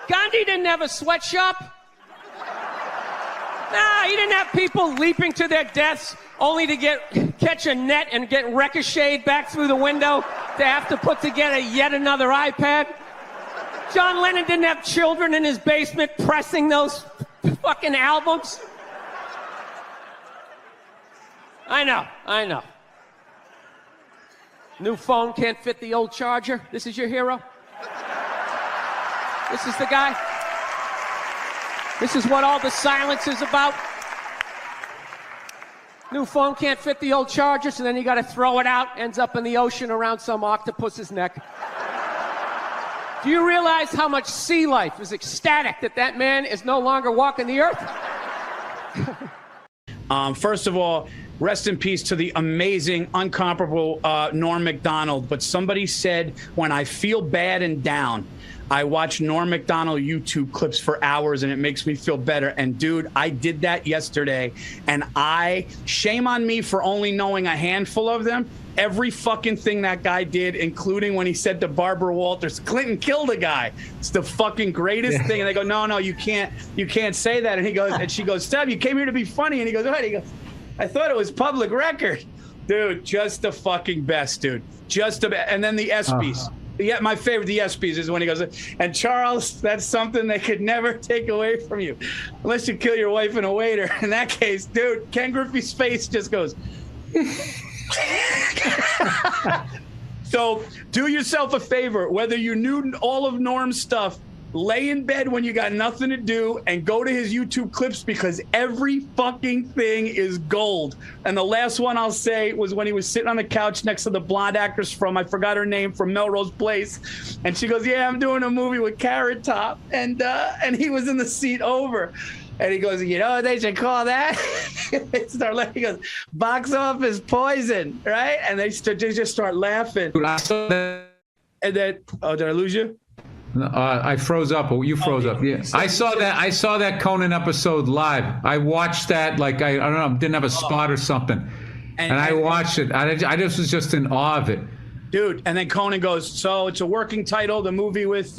Gandhi didn't have a sweatshop. Nah, he didn't have people leaping to their deaths only to catch a net and get ricocheted back through the window to have to put together yet another iPad. John Lennon didn't have children in his basement pressing those fucking albums. I know. New phone can't fit the old charger. This is your hero? This is the guy? This is what all the silence is about? New phone can't fit the old charger, so then you got to throw it out, ends up in the ocean around some octopus's neck. Do you realize how much sea life is ecstatic that that man is no longer walking the earth? First of all, rest in peace to the amazing, incomparable Norm Macdonald. But somebody said, when I feel bad and down, I watch Norm Macdonald YouTube clips for hours and it makes me feel better. And dude, I did that yesterday, and shame on me for only knowing a handful of them. Every fucking thing that guy did, including when he said to Barbara Walters, Clinton killed a guy. It's the fucking greatest thing. And they go, no, you can't say that. And he goes, and she goes, Steph, you came here to be funny. And he goes, what? He goes, I thought it was public record. Dude, just the fucking best, dude. And then the ESPYs. Yeah, my favorite, the ESPYs, is when he goes, and Charles, that's something they could never take away from you, unless you kill your wife and a waiter. In that case, dude, Ken Griffey's face just goes. So do yourself a favor, whether you knew all of Norm's stuff, lay in bed when you got nothing to do and go to his YouTube clips, because every fucking thing is gold. And the last one I'll say was when he was sitting on the couch next to the blonde actress from, I forgot her name, from Melrose Place. And she goes, yeah, I'm doing a movie with Carrot Top. And he was in the seat over. And he goes, you know what they should call that? They start laughing. He goes, box office poison, right? And they just start laughing. And then, oh, did I lose you? I froze up. Oh, you froze up. Yeah, I saw that Conan episode live. I watched that like I don't know, didn't have a spot or something, and I watched it. I just was just in awe of it, dude. And then Conan goes, so it's a working title, the movie with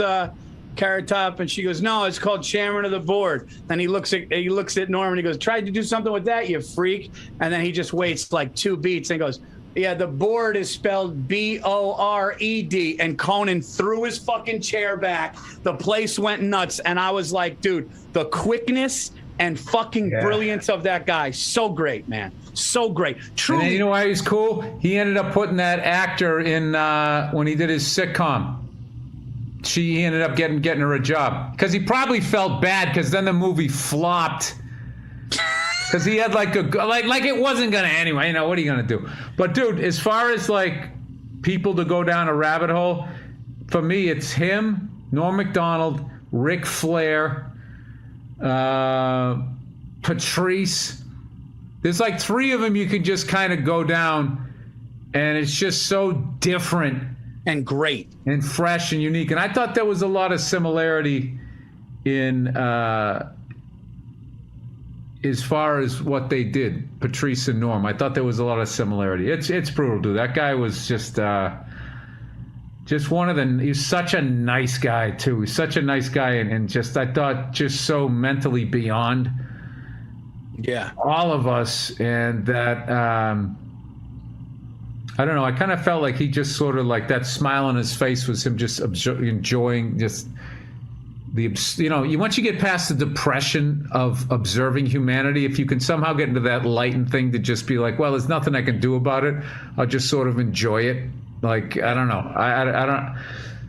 Carrot Top, and she goes, no, it's called Chairman of the Board. Then he looks at Norm and he goes, tried to do something with that, you freak. And then he just waits like 2 beats and goes, yeah, the board is spelled B-O-R-E-D. And Conan threw his fucking chair back. The place went nuts. And I was like, dude, the quickness and fucking brilliance of that guy. So great, man. So great. Truly. And then, you know why he's cool? He ended up putting that actor in when he did his sitcom. He ended up getting her a job. Because he probably felt bad, because then the movie flopped. Because he had like it wasn't gonna anyway. You know, what are you gonna do? But dude, as far as like people to go down a rabbit hole, for me, it's him, Norm Macdonald, Ric Flair, Patrice. There's like 3 of them you can just kind of go down, and it's just so different and great and fresh and unique. And I thought there was a lot of similarity in. As far as what they did, Patrice and Norm, I thought there was a lot of similarity. It's brutal, dude. That guy was just one of the. He's such a nice guy too. He's such a nice guy, and just I thought just so mentally beyond. Yeah. All of us, and that I don't know. I kind of felt like he just sort of like that smile on his face was him just enjoying just. Once you get past the depression of observing humanity, if you can somehow get into that lightened thing to just be like, well, there's nothing I can do about it, I'll just sort of enjoy it. Like, I don't know. I don't.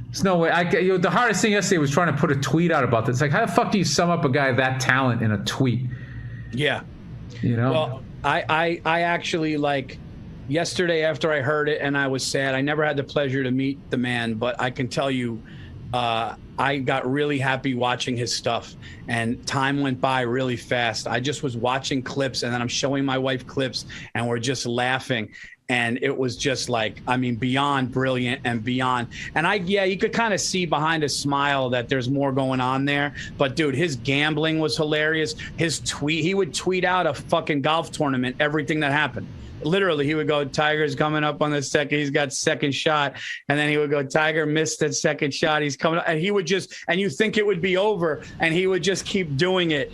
There's no way. The hardest thing yesterday was trying to put a tweet out about this. It's like, how the fuck do you sum up a guy of that talent in a tweet? Yeah. You know. Well, I actually like. Yesterday after I heard it and I was sad. I never had the pleasure to meet the man, but I can tell you. I got really happy watching his stuff, and time went by really fast. I just was watching clips, and then I'm showing my wife clips, and we're just laughing. And it was just like, I mean, beyond brilliant and beyond. And you could kind of see behind his smile that there's more going on there. But dude, his gambling was hilarious. He would tweet out a fucking golf tournament, everything that happened. Literally, he would go, Tiger's coming up on the second. He's got second shot. And then he would go, Tiger missed that second shot. He's coming up. And he would just, and you think it would be over. And he would just keep doing it.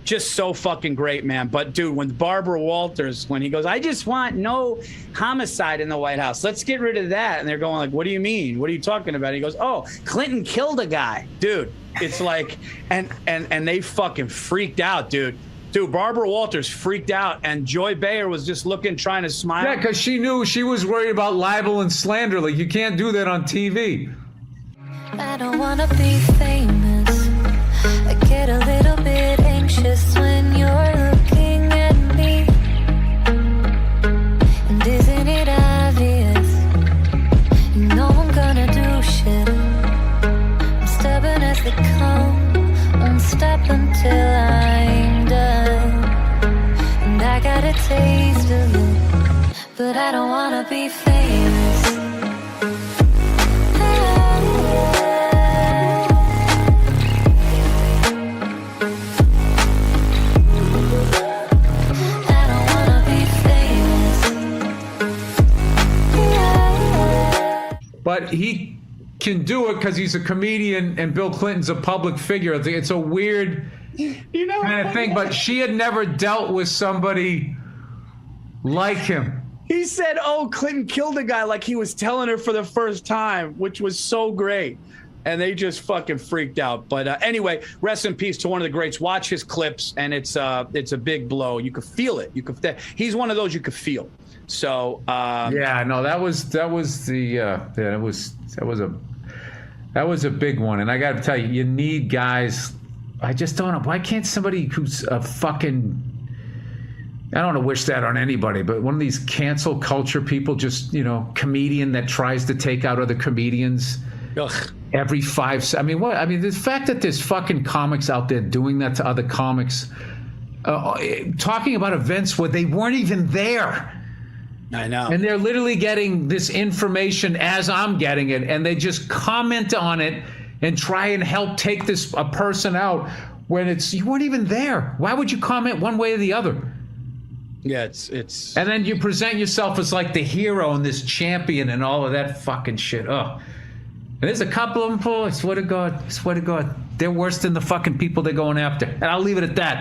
Just so fucking great, man. But dude, when Barbara Walters, when he goes, I just want no homicide in the White House. Let's get rid of that. And they're going like, what do you mean? What are you talking about? And he goes, oh, Clinton killed a guy. Dude, it's like, and they fucking freaked out, dude. Dude, Barbara Walters freaked out, and Joy Behar was just looking, trying to smile. Yeah, because she knew she was worried about libel and slander. Like, you can't do that on TV. I don't want to be famous. I get a little bit anxious when you're looking at me. stop until I'm done. And I got a taste of it, but I don't wanna be famous. But he can do it because he's a comedian and Bill Clinton's a public figure. It's a weird kind of thing, but she had never dealt with somebody like him. He said, "Oh, Clinton killed a guy," like he was telling her for the first time, which was so great. And they just fucking freaked out. But anyway, rest in peace to one of the greats. Watch his clips, and it's a big blow. You could feel it. He's one of those you could feel. So yeah, no, that was a big one. And I got to tell you, you need guys. I just don't know. Why can't somebody who's a fucking, I don't want to wish that on anybody, but one of these cancel culture people, just, comedian that tries to take out other comedians. Ugh. Every 5 I mean, what? I mean, the fact that there's fucking comics out there doing that to other comics, talking about events where they weren't even there. I know. And they're literally getting this information as I'm getting it, and they just comment on it and try and help take a person out when you weren't even there. Why would you comment one way or the other? Yeah, it's. And then you present yourself as like the hero and this champion and all of that fucking shit. Oh. And there's a couple of them, I swear to God, they're worse than the fucking people they're going after. And I'll leave it at that.